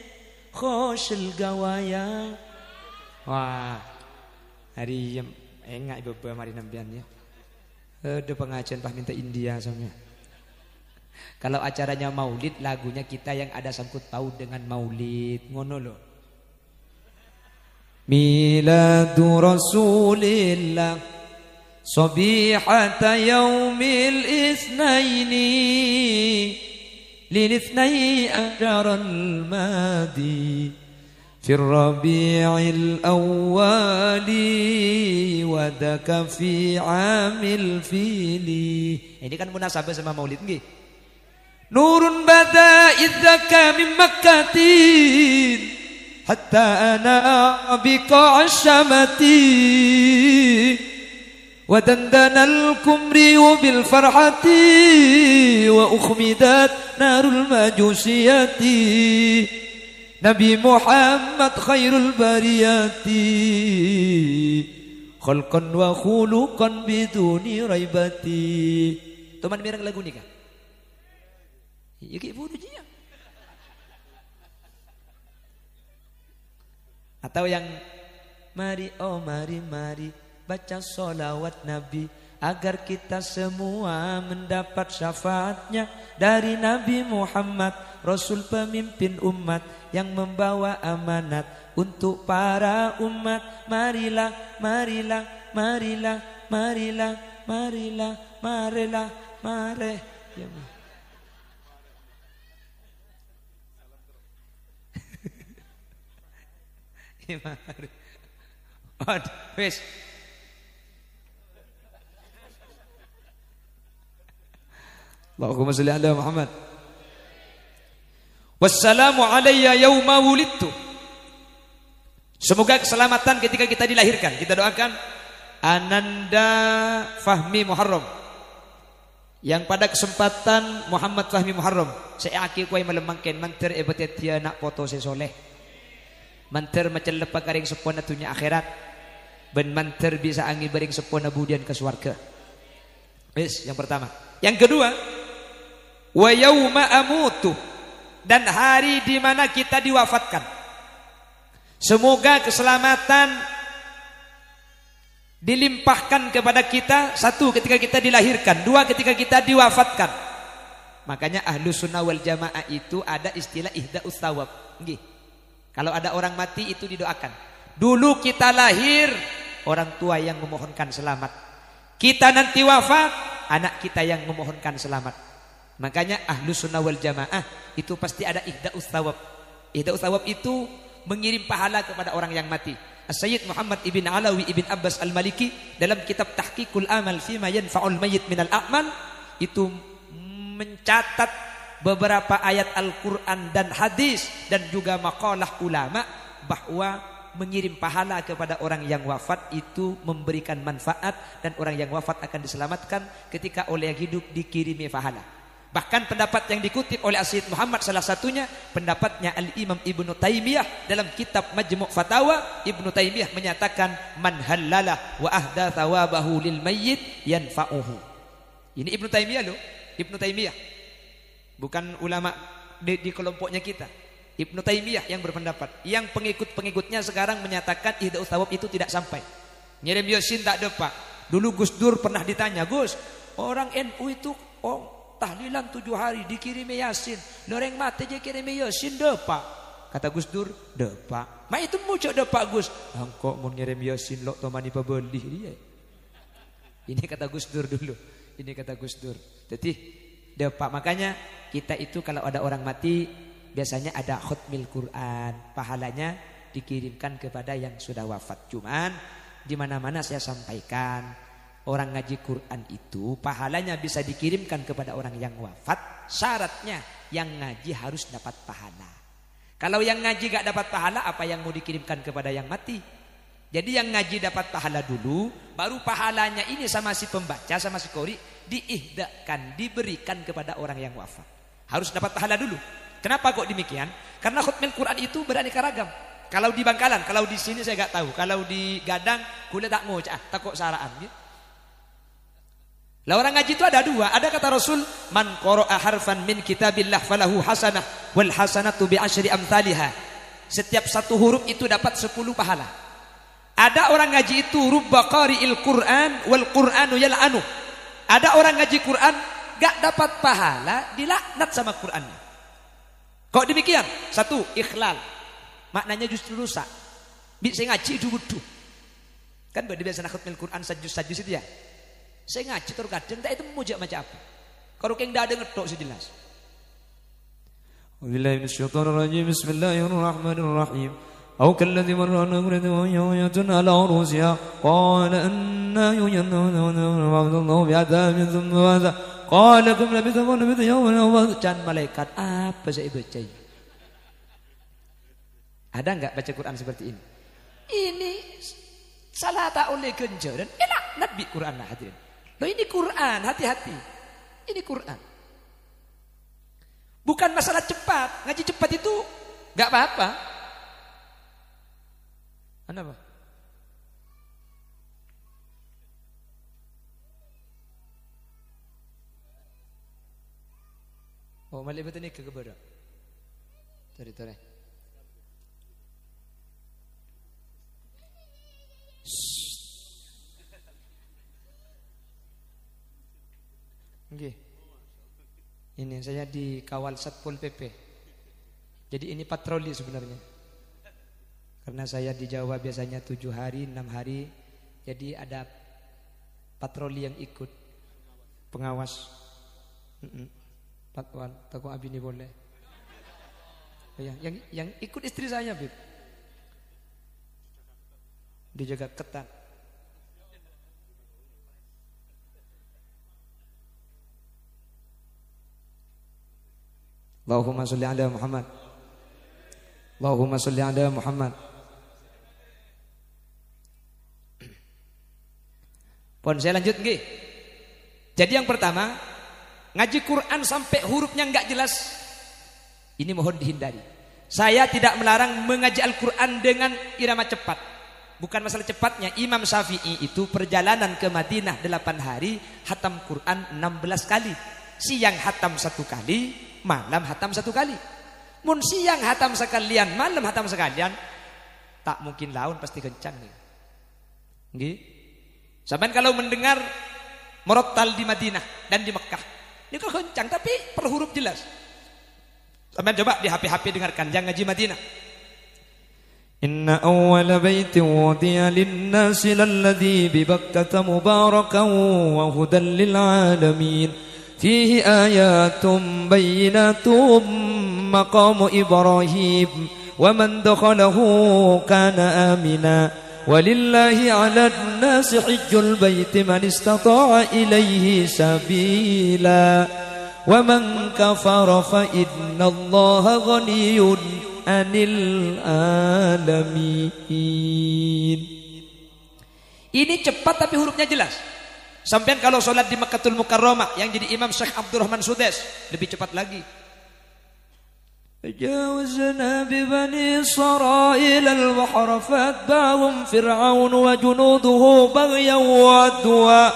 khoshil gawaya. Wah. Hari enggak ibu mari nambiannya. Ada pengajian pas minta India sama. Kalau acaranya maulid, lagunya kita yang ada sangkut paut dengan maulid. Ngono loh. Miladu Rasulillah Sabihata yaumil isnaini Lilithnai ajaral madi Fir rabi'il awwali Wadaka fi amil fili. Ini kan munasabah sama maulid nggih. Nurun bada idzaka min makkatin hatta ana biqa asyamati wa dandana al-kumri bil farhati wa ukhmidat narul majusiyati Nabi Muhammad khairul bariyati khalqan wa khuluqan biduni raibati. Teman mirang lagu ni kan? Ya kayak bodoh dia. Atau yang mari oh mari baca sholawat Nabi agar kita semua mendapat syafaatnya dari Nabi Muhammad Rasul pemimpin umat yang membawa amanat untuk para umat. Marilah ya. Wes. Allahumma sholli ala Muhammad. Wassalamu alayya yauma wulidtu. Semoga keselamatan ketika kita dilahirkan. Kita doakan Ananda Fahmi Muharram. Yang pada kesempatan Muhammad Fahmi Muharram, saya aki kuai melemangkan manter ebetetia nak foto sesoleh. Manter macam lepas karing sepona dunia akhirat. Ben manter bisa angin bering sepona budian ke swarga. Wis, yang pertama. Yang kedua, wa yauma amutu. dan hari di mana kita diwafatkan. Semoga keselamatan dilimpahkan kepada kita, satu ketika kita dilahirkan, dua ketika kita diwafatkan. Makanya Ahlus Sunnah wal Jamaah itu ada istilah ihda'us tsawab. Kalau ada orang mati itu didoakan. Dulu kita lahir, orang tua yang memohonkan selamat. Kita nanti wafat, anak kita yang memohonkan selamat. Makanya Ahlus Sunnah wal Jamaah itu pasti ada ihda'us tsawab. Ihda'us tsawab itu mengirim pahala kepada orang yang mati. As-Sayyid Muhammad ibn Alawi ibn Abbas al-Maliki dalam kitab Tahqiqul Amal Fima Yanfa'ul Mayyit Minal A'mal itu mencatat beberapa ayat Al-Quran dan hadis dan juga maqalah ulama bahwa mengirim pahala kepada orang yang wafat itu memberikan manfaat dan orang yang wafat akan diselamatkan ketika oleh yang hidup dikirimi pahala. Bahkan pendapat yang dikutip oleh As-Sayyid Muhammad salah satunya pendapatnya Al-Imam Ibnu Taimiyah dalam kitab Majmu' Fatawa. Ibnu Taimiyah menyatakan man hallala wa ahda thawabahu lil mayyit yanfa'uhu. Ini Ibnu Taimiyah loh, Ibnu Taimiyah. Bukan ulama di kelompoknya kita. Ibnu Taimiyah yang berpendapat. Yang pengikut-pengikutnya sekarang menyatakan ihda'us tsawab itu tidak sampai. Ngirim Yasin tak ada Pak. Dulu Gus Dur pernah ditanya, Gus, orang NU itu tahlilan 7 hari dikirimi Yasin, loreng mati aja kirimi Yasin depak. Kata Gus Dur, depak. Ma itu muncul depak Gus. Angkok mau ngirim Yasin lo tomani pebeli dia. Ini kata Gus Dur dulu. Ini kata Gus Dur. Jadi depak. Makanya kita itu kalau ada orang mati biasanya ada khutmil Quran, pahalanya dikirimkan kepada yang sudah wafat. Cuman di mana-mana saya sampaikan, orang ngaji Quran itu pahalanya bisa dikirimkan kepada orang yang wafat. Syaratnya yang ngaji harus dapat pahala. Kalau yang ngaji gak dapat pahala, apa yang mau dikirimkan kepada yang mati? Jadi yang ngaji dapat pahala dulu, baru pahalanya ini sama si pembaca, sama si qori diihdakan, diberikan kepada orang yang wafat. Harus dapat pahala dulu. Kenapa kok demikian? Karena khutmil Quran itu beraneka ragam. Kalau di Bangkalan, kalau di sini saya gak tahu. Kalau di Gadang, kuliah tak mau, takut saraan gitu. Lah orang ngaji itu ada dua. Ada kata Rasul, man qara'a harfan min kitabillah falahu hasanah wal hasanatu bi asyri amsalihha. Setiap satu huruf itu dapat 10 pahala. Ada orang ngaji itu rubba qari'il Qur'an wal Qur'anu yal'anu. Ada orang ngaji Quran gak dapat pahala, dilaknat sama Qur'annya. Kok demikian? Satu, ikhlal. Maknanya justru rusak. Bisa ngaji itu wudu. Kan biasa khutmil Quran sajus-sajus itu ya. Saya ngaji terkadang tak itu memujak macam apa. Kalau keng dah ada ngetok sejelas. Wabillahi minasyaitonir rajim. Bismillahirrahmanirrahim. Aw kalladhi marrana qur'atan ala rusiya qala anna yu'adhabu bi'adabin thumma hadha qala kum labitha wa labitha yawman wa can malaikat apa saya baca ini? Ada enggak baca Quran seperti ini? Ini salah tak oleh genjaran. Enak nabi Quran lah hadirin. Loh ini Quran, hati-hati. Ini Quran. Bukan masalah cepat. Ngaji cepat itu gak apa-apa. Kenapa? Oh, malik betul ni ke kepada. Tari. Okay. Ini saya dikawal Satpol PP. Jadi ini patroli sebenarnya. Karena saya di Jawa biasanya 7 hari, 6 hari. Jadi ada patroli yang ikut. Pengawas. Patwal, takut abi ini boleh. Yang ikut istri saya, Bib. Dijaga ketat. Allahumma sholli ala Muhammad. Allahumma sholli ala Muhammad. Pon saya lanjut nggih. Jadi yang pertama, ngaji Quran sampai hurufnya enggak jelas. Ini mohon dihindari. Saya tidak melarang mengaji Al-Quran dengan irama cepat. Bukan masalah cepatnya. Imam Syafi'i itu perjalanan ke Madinah 8 hari, hatam Quran 16 kali. Siang hatam 1 kali, malam hatam 1 kali. Mun siang hatam sekalian, malam hatam sekalian, tak mungkin lawan pasti kencang nih. Nggih. Sampeyan kalau mendengar Murattal di Madinah dan di Mekah, ini kok kencang tapi per huruf jelas. Sampeyan coba di HP-HP dengarkan yang ngaji Madinah. Inna awwala baitin wudi'a lin-nasi lalladzi bi Bakkah mubarakan wa hudan lil alamin. Fihi ayatun bayyinatun maqamu Ibrahim wa man dakhalahu kana amina. Walillahi 'alan nasi hajjul baiti man istata'a ilaihi sabila. Wa man kafara fa innallaha ghaniyyun 'anil alamin. Ini cepat tapi hurufnya jelas. Sampean kalau sholat di Makkahul Mukarramah yang jadi imam Syekh Abdurrahman Sudes lebih cepat lagi. جاوزنا ببني إسرائيل البحر فأتبعهم فرعون وجنوده بغيا وعدوا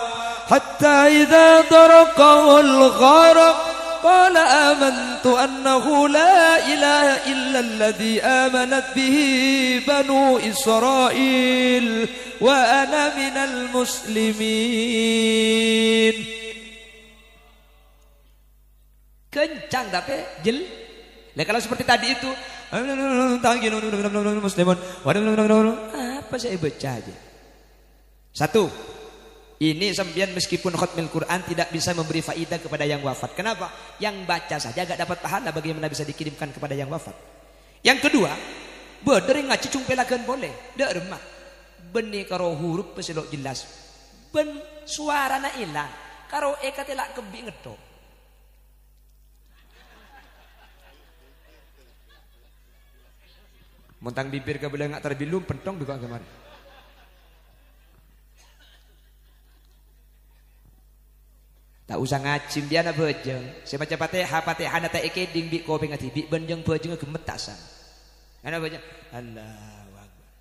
حتى إذا دركه الغرق قال آمنت أنه لا إله إلا الذي آمنت به بنو إسرائيل وأنا من المسلمين. Kencang tapi Nah kalau seperti tadi itu muslimun apa saya baca aja. Satu, ini sampean meskipun khatmil Quran tidak bisa memberi faidah kepada yang wafat. Kenapa? Yang baca saja gak dapat pahala, bagaimana bisa dikirimkan kepada yang wafat. Yang kedua, bedering ngaji cumpelakan boleh. Dak remah. Beni karo huruf peselok jelas. Ben suarana ilang. Karo ekatelak kebi ngedok. Montang bibir ke boleh ngak terbilum pentong juga kemarin. Tak usah ngacim dia na bejeng. Saya baca Fatihah nata ekeding bi kopi ngati bi benjeng bejeng gemetasan. Ana bejeng Allahu Akbar.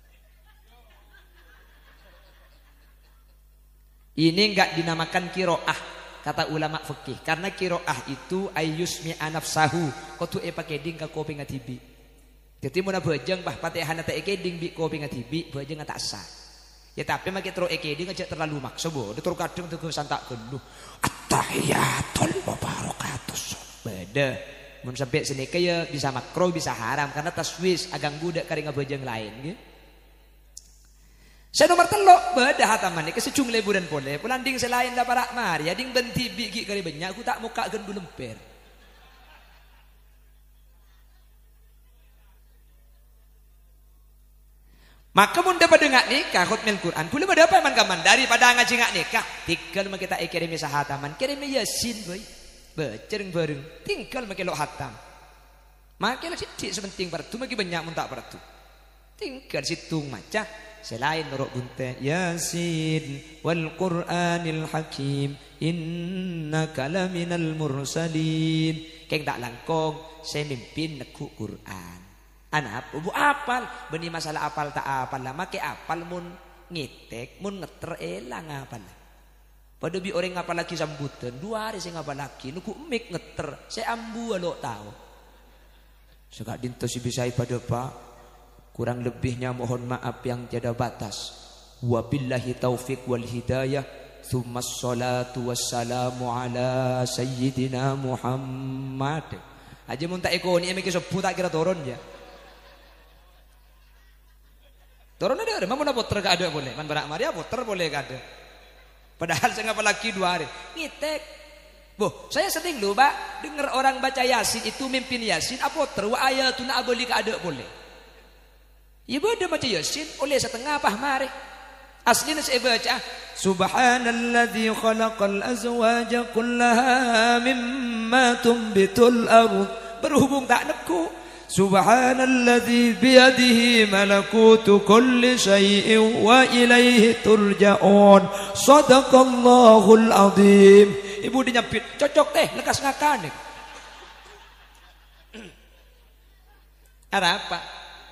Ini enggak dinamakan qiraah kata ulama fikih karena qiraah itu ayyusmi anafsahu. Kotu pakeding ka kopi ngati bi. Jadi muna bejeng bah Fatihah nata ekeding bi kopi ngati bi bejeng tak sah. Ya tapi makin terus ekeding aja terlalu maksa bo. Dia terus kadang tuh santak geluh. At-tahiyatul mubarakatus. Beda. Mun sampai sini kaya bisa makro bisa haram karena taswis agang budak kari ngabejeng lain gitu. Saya nomor telok beda hataman ni kesecung leburan pole. Pulanding selain da para mari ading benti bigi kari banyak aku tak muka gendu lemper. Maka mun dapat ngak nikah khutmil Quran pula pada apa man kaman daripada ngaji ngak nikah tinggal kita ikirimi sahataman kirimi yasin boy becereng bareng tinggal makelok hatam makelok sidik sepenting partu maki banyak mun tak partu tinggal situng maca selain norok bunte yasin wal Qur'anil hakim innaka laminal mursalin keng tak langkong saya mimpin neku Quran. Anak bu apal beni masalah apal tak apal lah make apal mun ngitek mun ngeter elang apal pada bi orang apal lagi sambutan 2 hari saya ngapal lagi nuku mik ngeter saya ambu lo tahu segak dinto si bisai pada pak kurang lebihnya mohon maaf yang tiada batas wabillahi taufiq wal hidayah thumma salatu wassalamu ala sayyidina Muhammad aja mun tak ikoni emik sebut tak kira turun ya. Turun ada, mau nak puter gak ada boleh. Man berak Maria puter boleh gak ada. Padahal saya ngapa lagi 2 hari. Ngitek. Boh, saya sering loh, Pak, dengar orang baca Yasin itu mimpin Yasin, apa puter wa ayatuna aboli gak ada boleh. Ya bodoh baca Yasin, oleh setengah apa mari. Aslinya saya baca Subhanalladzi khalaqal azwaja kullaha mimma tumbitul ardh. Berhubung tak neku. Subhanalladzi biyadihi malakutu kulli syai'in wa ilaihi turja'un. Shadaqallahul azim. Ibu dinyapit, cocok teh lekas ngakane. Ada apa?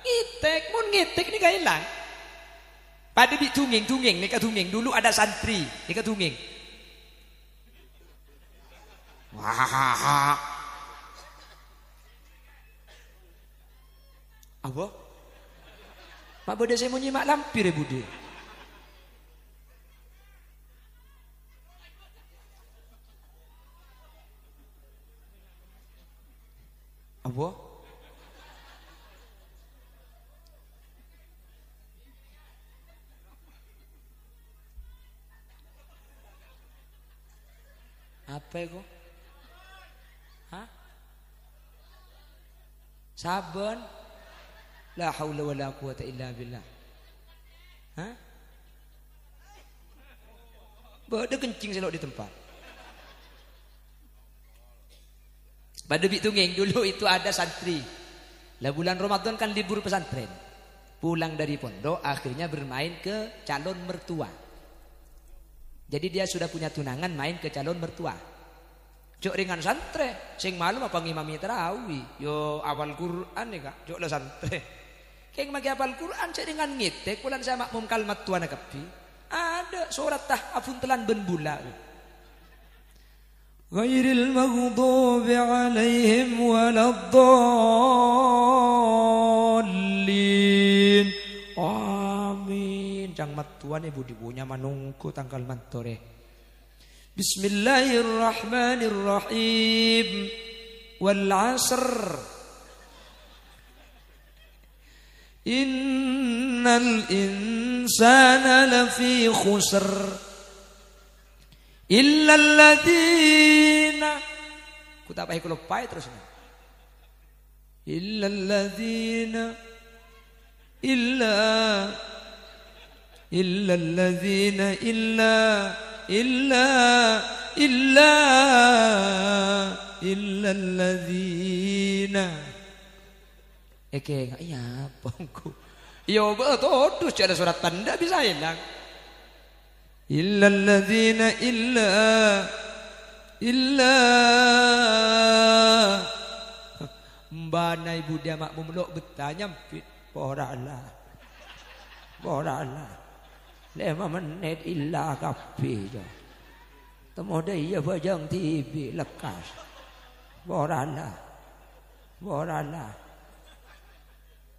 Ngitek, mun ngitek ini gak hilang. Pada bi tunging, nika tunging. Dulu ada santri, nika tunging. Wah. Apa? Mak bode saya mau nyimak lampir ya bude. Apa? Apa itu? Hah? Sabun? La haula wala quwata illa billah. Hah? Bada kencing selok di tempat. Pada Bitungeng dulu itu ada santri. Lah bulan Ramadan kan libur pesantren. Pulang dari pondok akhirnya bermain ke calon mertua. Jadi dia sudah punya tunangan main ke calon mertua. Cok ringan santre, sing malam apa ngimami tarawih. Yo awal Quran nih kak, cok lah santre. Kayak magi apal Quran cek ringan ngitek, pulang saya makmum kalmat tuan kapi. Ada surat tah afun telan ben bula. Ghairil maghdubi alaihim waladdallin. Amin. Jang matuan ibu dibunya manungku tanggal mantore. Bismillahirrahmanirrahim. Wal 'asr. Innal insana lafi khusr. Illa alladzina. Ku tak pakai kelopai terus. Illa alladzina. Illa alladzina illa alladzina. Eke enggak iya pongku. Yo betul terus ada surat tanda bisa hilang. Illa alladzina illa mbana ibu dia makmum lok betanya nyempit porala. 5 menit illa kapi jo. Temu dia bajang TV lekas. Porala.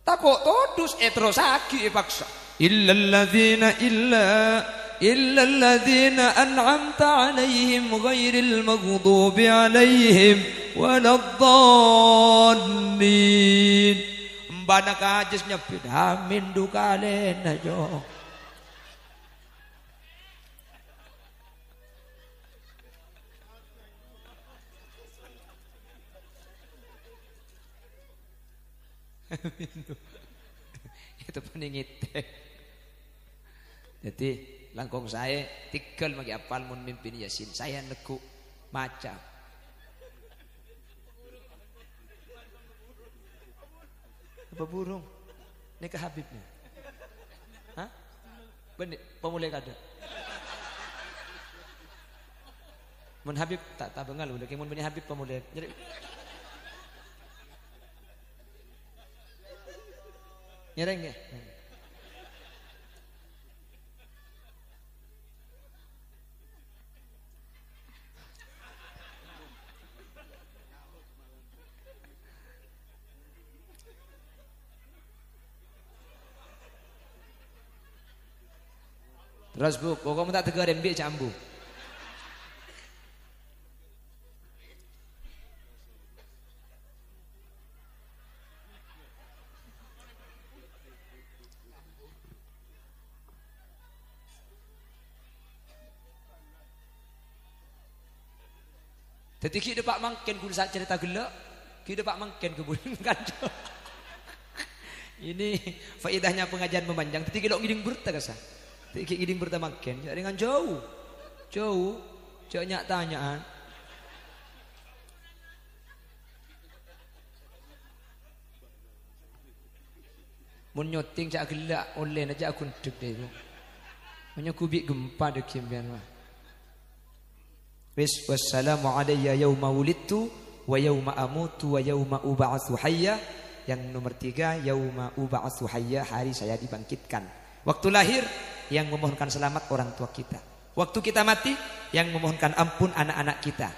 Takut todus terus lagi paksa. Illa alladzina an'amta alaihim ghairil maghdubi alaihim waladdallin. Mbana kajis nyepit amin dukalena jo. Itu peningite. Jadi langkong saya tinggal magi apal mun mimpin Yasin. Saya neku maca. Apa burung? Ini ke Habibnya. Hah? Benih pemulai kada. Mun Habib tak bengal udah mun benih Habib pemulai. Jadi nyereng ya. Terus bu, pokoknya tak tegar MB cambu. Jadi kita pak mangken kudu saat cerita gelak, kita pak mangken kebun kanjo. Ini faedahnya pengajian memanjang. Jadi kita ngiding berta kasah. Jadi ngiding berta mangken. Jadi dengan jauh, jauh nyak tanyaan. Mun nyoting cak gelak oleh aja aku ndek deh. Hanya kubik gempa dek kian mah. Wassalamu alayya yawma wulidtu wa yawma amutu wa yawma ub'atsu hayya. Yang nomor 3 yawma ub'atsu hayya, hari saya dibangkitkan. Waktu lahir yang memohonkan selamat orang tua kita. Waktu kita mati yang memohonkan ampun anak-anak kita.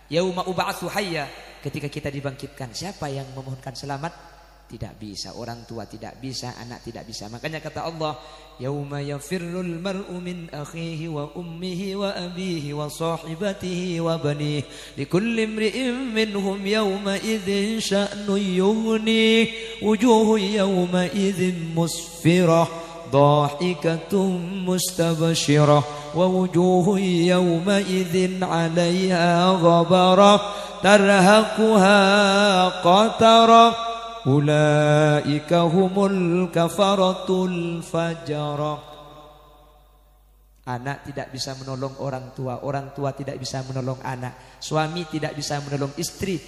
Yawma ub'atsu hayya, ketika kita dibangkitkan siapa yang memohonkan selamat? tidak bisa, orang tua tidak bisa, anak tidak bisa. Makanya kata Allah, yauma yafirrul mar'u min akhihi wa ummihi wa abihi wa sahibatihi wa banihi likulli imri'in minhum yawma idzin sya'nun yughni wujuhun yawma idzin musfirah dhahikatum mustabshirah wa wujuhun yawma idzin 'alaiha ghabarah tarhaquha qatarah ulaika humul kafaratul fajarah. Anak tidak bisa menolong orang tua tidak bisa menolong anak, suami tidak bisa menolong istri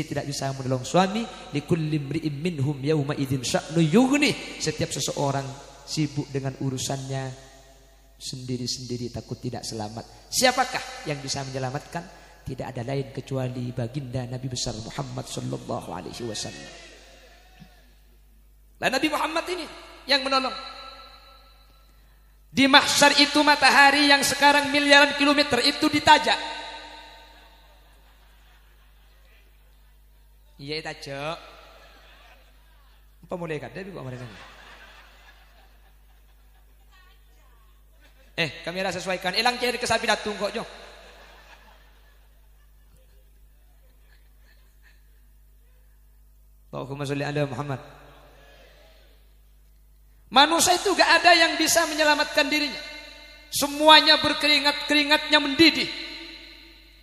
tidak bisa menolong suami. Likulli imri'in minhum yauma idzin sya'nu yughni. Setiap seseorang sibuk dengan urusannya sendiri-sendiri, takut tidak selamat. Siapakah yang bisa menyelamatkan? Tidak ada lain kecuali baginda Nabi besar Muhammad sallallahu alaihi wasallam. Lah Nabi Muhammad ini yang menolong. Di mahsyar itu matahari yang sekarang miliaran kilometer itu ditajak. Iya tajak. Apa mulai kada kok kemarin? Kamera sesuaikan. Elang cari ke sapi datung kok jo. Allahumma sholli ala Muhammad. Manusia itu gak ada yang bisa menyelamatkan dirinya. Semuanya berkeringat-keringatnya mendidih.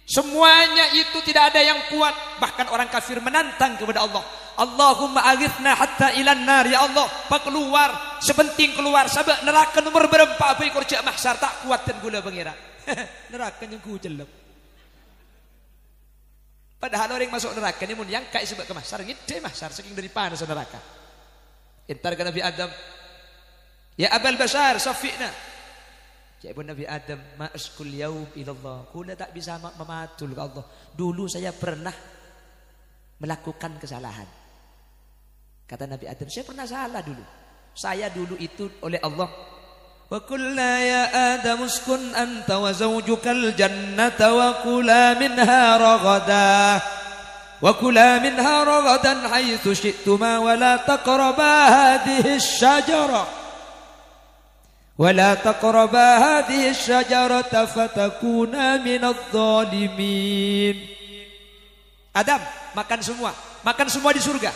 Semuanya itu tidak ada yang kuat. Bahkan orang kafir menantang kepada Allah. Allahumma aghithna hatta ilan nar. Ya Allah, pak keluar, sebenting keluar. Sabak neraka nomor berempat apa ikut cak mahsyar tak kuat dan gula pengira. Neraka yang ku jelek. Padahal orang masuk neraka ini mun yang kai sebab ke mahsyar ngide mahsyar saking dari panas neraka. Entar ke Nabi Adam, ya Abal Bashar safi'na. Jawab Nabi Adam, ma'askul yaum ilallah. Kula tak bisa mematul ke Allah. Dulu saya pernah melakukan kesalahan. Kata Nabi Adam, saya pernah salah dulu. Saya dulu itu oleh Allah. Wa qulna ya Adam uskun anta wa zawjukal jannata wa kula minha ragadan. Wa kula minha ragadan haitsu syi'tuma wa la taqraba hadhihi asy-syajarah. ولا تقربا هذه الشجرة فتكونا من الظالمين. Adam, makan semua di surga.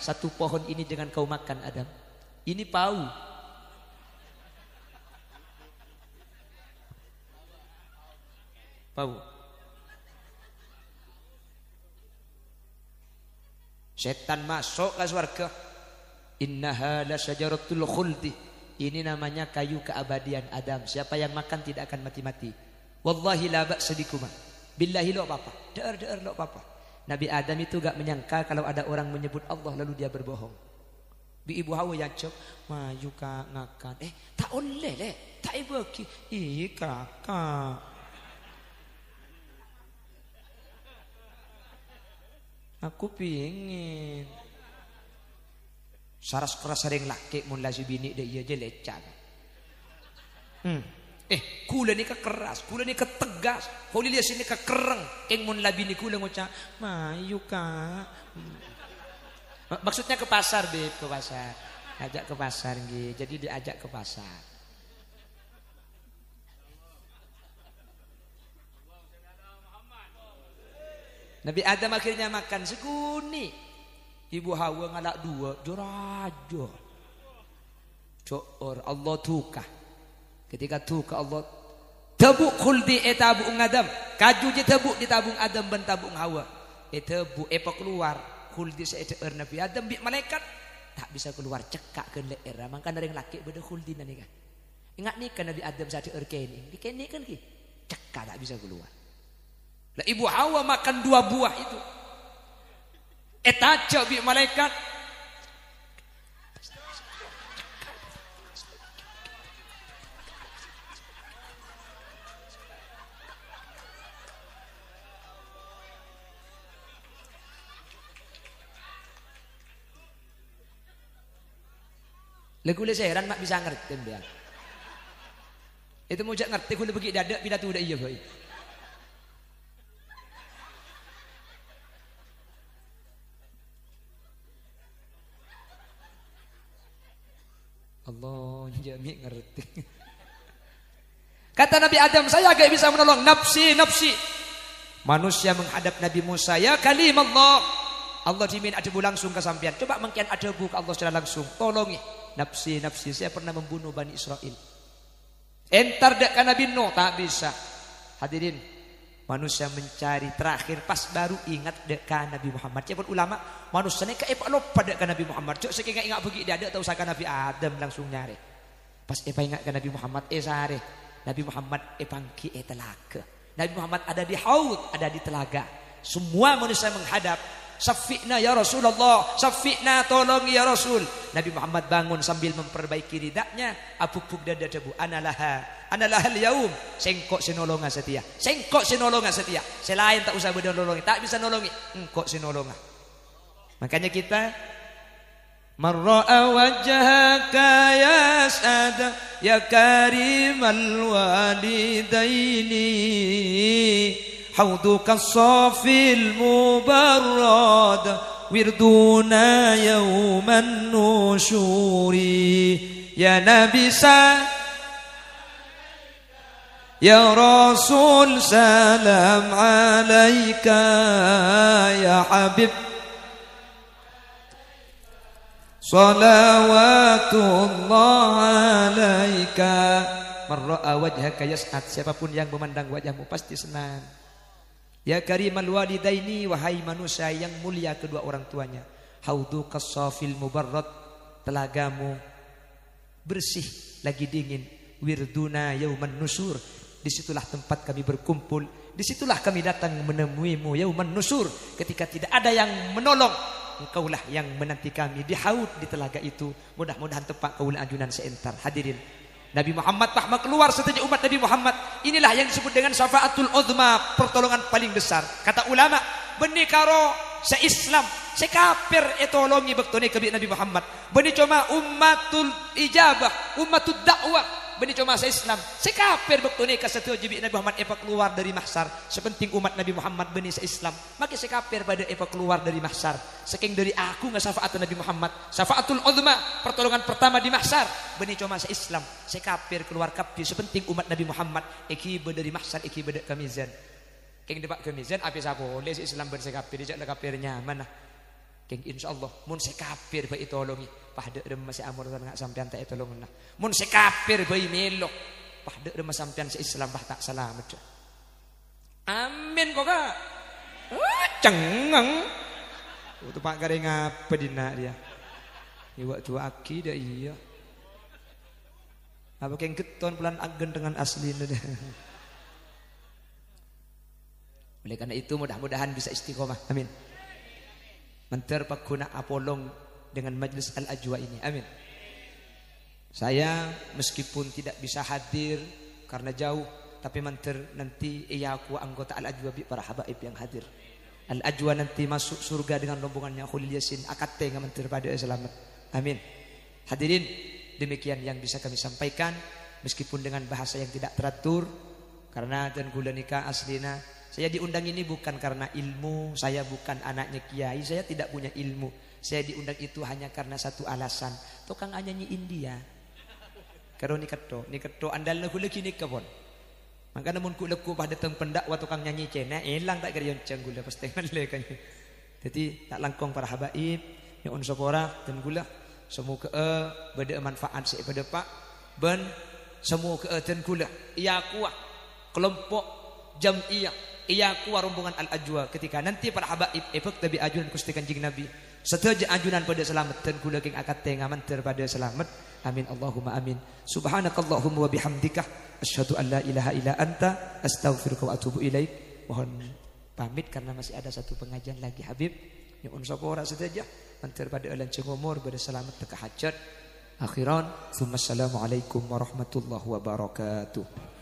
Satu pohon ini jangan kau makan Adam. Ini pau. Pau. Setan masuk ke surga. Innaha la syajaratul khuldi. Ini namanya kayu keabadian Adam. Siapa yang makan tidak akan mati-mati. Wallahi la ba'sa bikuma. Billahi lo apa-apa. Dear lo apa-apa. Nabi Adam itu gak menyangka kalau ada orang menyebut Allah lalu dia berbohong. Bi ibu Hawa yang cok, maju kak ngakan. Tak boleh le. Tak ibu ki. Kakak. Aku pingin. Saras keras sering laki mun lasi bini dia iya je lecak. Kula ni kekeras, kula ni ketegas. Kuli lihat sini kekereng. Mun labini kula ngucap, "Mayu Kak." Maksudnya ke pasar, Beb, ke pasar. Ajak ke pasar nggih. Jadi diajak ke pasar. Nabi Adam akhirnya makan seguni. Ibu Hawa ngalak dua, jorajo. Coor Allah tukah. Ketika tukah Allah tabuk khuldi tabung Adam. Kaju je tabuk di tabung Adam ben tabung Hawa. Tabuk keluar khuldi seeter Nabi Adam bi malaikat tak bisa keluar cekak ke leer. Mangka dari laki beda khuldi nani kan. Ingat nih kan Nabi Adam satu erkeni. Dikeni kan ki. Cekak tak bisa keluar. Lah Ibu Hawa makan dua buah itu. Etacok bi malaikat. Lagu le seheran mak bisa ngerti dia. Itu mujak ngerti kudu begi dadak pidato udah iya boy. Allah jami ngerti. Kata Nabi Adam, saya gak bisa menolong, nafsi, nafsi. Manusia menghadap Nabi Musa, ya kalim Allah. Allah dimin adabu langsung ke sampean. Coba mengkian adabu ke Allah secara langsung. Tolongi. Nafsi, nafsi, saya pernah membunuh Bani Israel. Entar dek Nabi Nuh, tak bisa. Hadirin, manusia mencari terakhir pas baru ingat dek Nabi Muhammad. Cepet ulama, manusia ini kayak lupa dek Nabi Muhammad. Cok sekian ingat pergi dia ada tahu saka Nabi Adam langsung nyari. Pas ingat ke Nabi Muhammad, sare. Nabi Muhammad pangki telaga. Nabi Muhammad ada di haud, ada di telaga. Semua manusia menghadap. Syafi'na ya Rasulullah, syafi'na tolong ya Rasul. Nabi Muhammad bangun sambil memperbaiki ridaknya. Apuk-puk dada debu. Analah al-yaum. Sengkok sinolonga setia. Sengkok sinolonga setia. Selain tak usah bernolongi, tak bisa nolongi. Engkok sinolonga. Makanya kita Man ra'a wajhaka yas'ad ya karimal walidaini hauduka safil mubarrad wirduna yawman nusyuri ya nabisa ya rasul salam alaika ya habib salawatullah alaika. Man ra'a wajhaka yas'ad, siapapun yang memandang wajahmu pasti senang. Ya karimal walidaini, wahai manusia yang mulia kedua orang tuanya. Hauduka safil mubarrad, telagamu bersih lagi dingin. Wirduna yauman nusur, disitulah tempat kami berkumpul, disitulah kami datang menemuimu yauman nusur, ketika tidak ada yang menolong. Engkaulah yang menanti kami di haud di telaga itu. Mudah-mudahan tepat kaulah ajunan seentar. Hadirin, Nabi Muhammad rahmat keluar setuju umat Nabi Muhammad. Inilah yang disebut dengan syafaatul uzma, pertolongan paling besar. Kata ulama, benih karo se-Islam, se-kafir etolongi bektone kebi Nabi Muhammad. Benih cuma ummatul ijabah, ummatul dakwah. Benih cuma se-Islam, se-kafir bektone kesetuju jibi Nabi Muhammad epa keluar dari mahsyar. Sepenting umat Nabi Muhammad benih se-Islam, maka se-kafir pada epa keluar dari mahsyar. Saking dari aku nggak syafaat Nabi Muhammad, syafaatul uzma, pertolongan pertama di mahsyar. Benih cuma se-Islam, se-kafir keluar kabdi. Sepenting umat Nabi Muhammad ekiba dari mahsyar, ekiba dari kamizan. Keng depak kamizan apa sah boleh se-Islam berse-kafir, dijak le kafirnya mana? Keng insyaallah mun se-kafir bae tolongi. Pahde dem masih amur nggak sampean tak tolong nah. Mun se kafir bayi melok. Pahde dem sampean se Islam bah tak selamat. Amin kok kak. Cengeng. Itu pak garing apa dina dia. Iwak tua akidah iya. Apa keng keton pelan agen dengan asli dia. Oleh karena itu mudah-mudahan bisa istiqomah. Amin. Menter pakuna apolong dengan majlis Al-Ajwa ini. Amin. Saya meskipun tidak bisa hadir karena jauh, tapi nanti aku anggota Al-Ajwa para habaib yang hadir. Al-Ajwa nanti masuk surga dengan rombongannya Khulil Yasin akad tengah mentir pada selamat. Amin. Hadirin, demikian yang bisa kami sampaikan meskipun dengan bahasa yang tidak teratur karena dan gula nikah aslina. Saya diundang ini bukan karena ilmu, saya bukan anaknya kiai, saya tidak punya ilmu. Saya diundang itu hanya karena satu alasan. Tukang nyanyi India. Karo ni keto andal na gula kini kabon. Maka namun ku leku pada teng pendakwa tukang nyanyi Cina, elang tak kira yoncang gula pasti ngale kan. Jadi tak langkong para habaib yang unsapora dan gula semua ke beda manfaat si pada pak ben semua ke dan gula. Ia kuah kelompok jam'iyah, ia kuah rombongan Al-Ajwa ketika nanti para habaib efek tabi ajunan Gusti Kanjeng Nabi. Setuju ajunan pada selamat dan kula king akad tengaman terpada selamat. Amin Allahumma amin. Subhanakallahumma wa bihamdika asyhadu an la ilaha illa anta astaghfiruka wa atubu ilaik. Mohon pamit karena masih ada satu pengajian lagi Habib. Yang unsapora saja antar pada alan cengomor pada selamat teka hajat. Akhiran, assalamualaikum warahmatullahi wabarakatuh.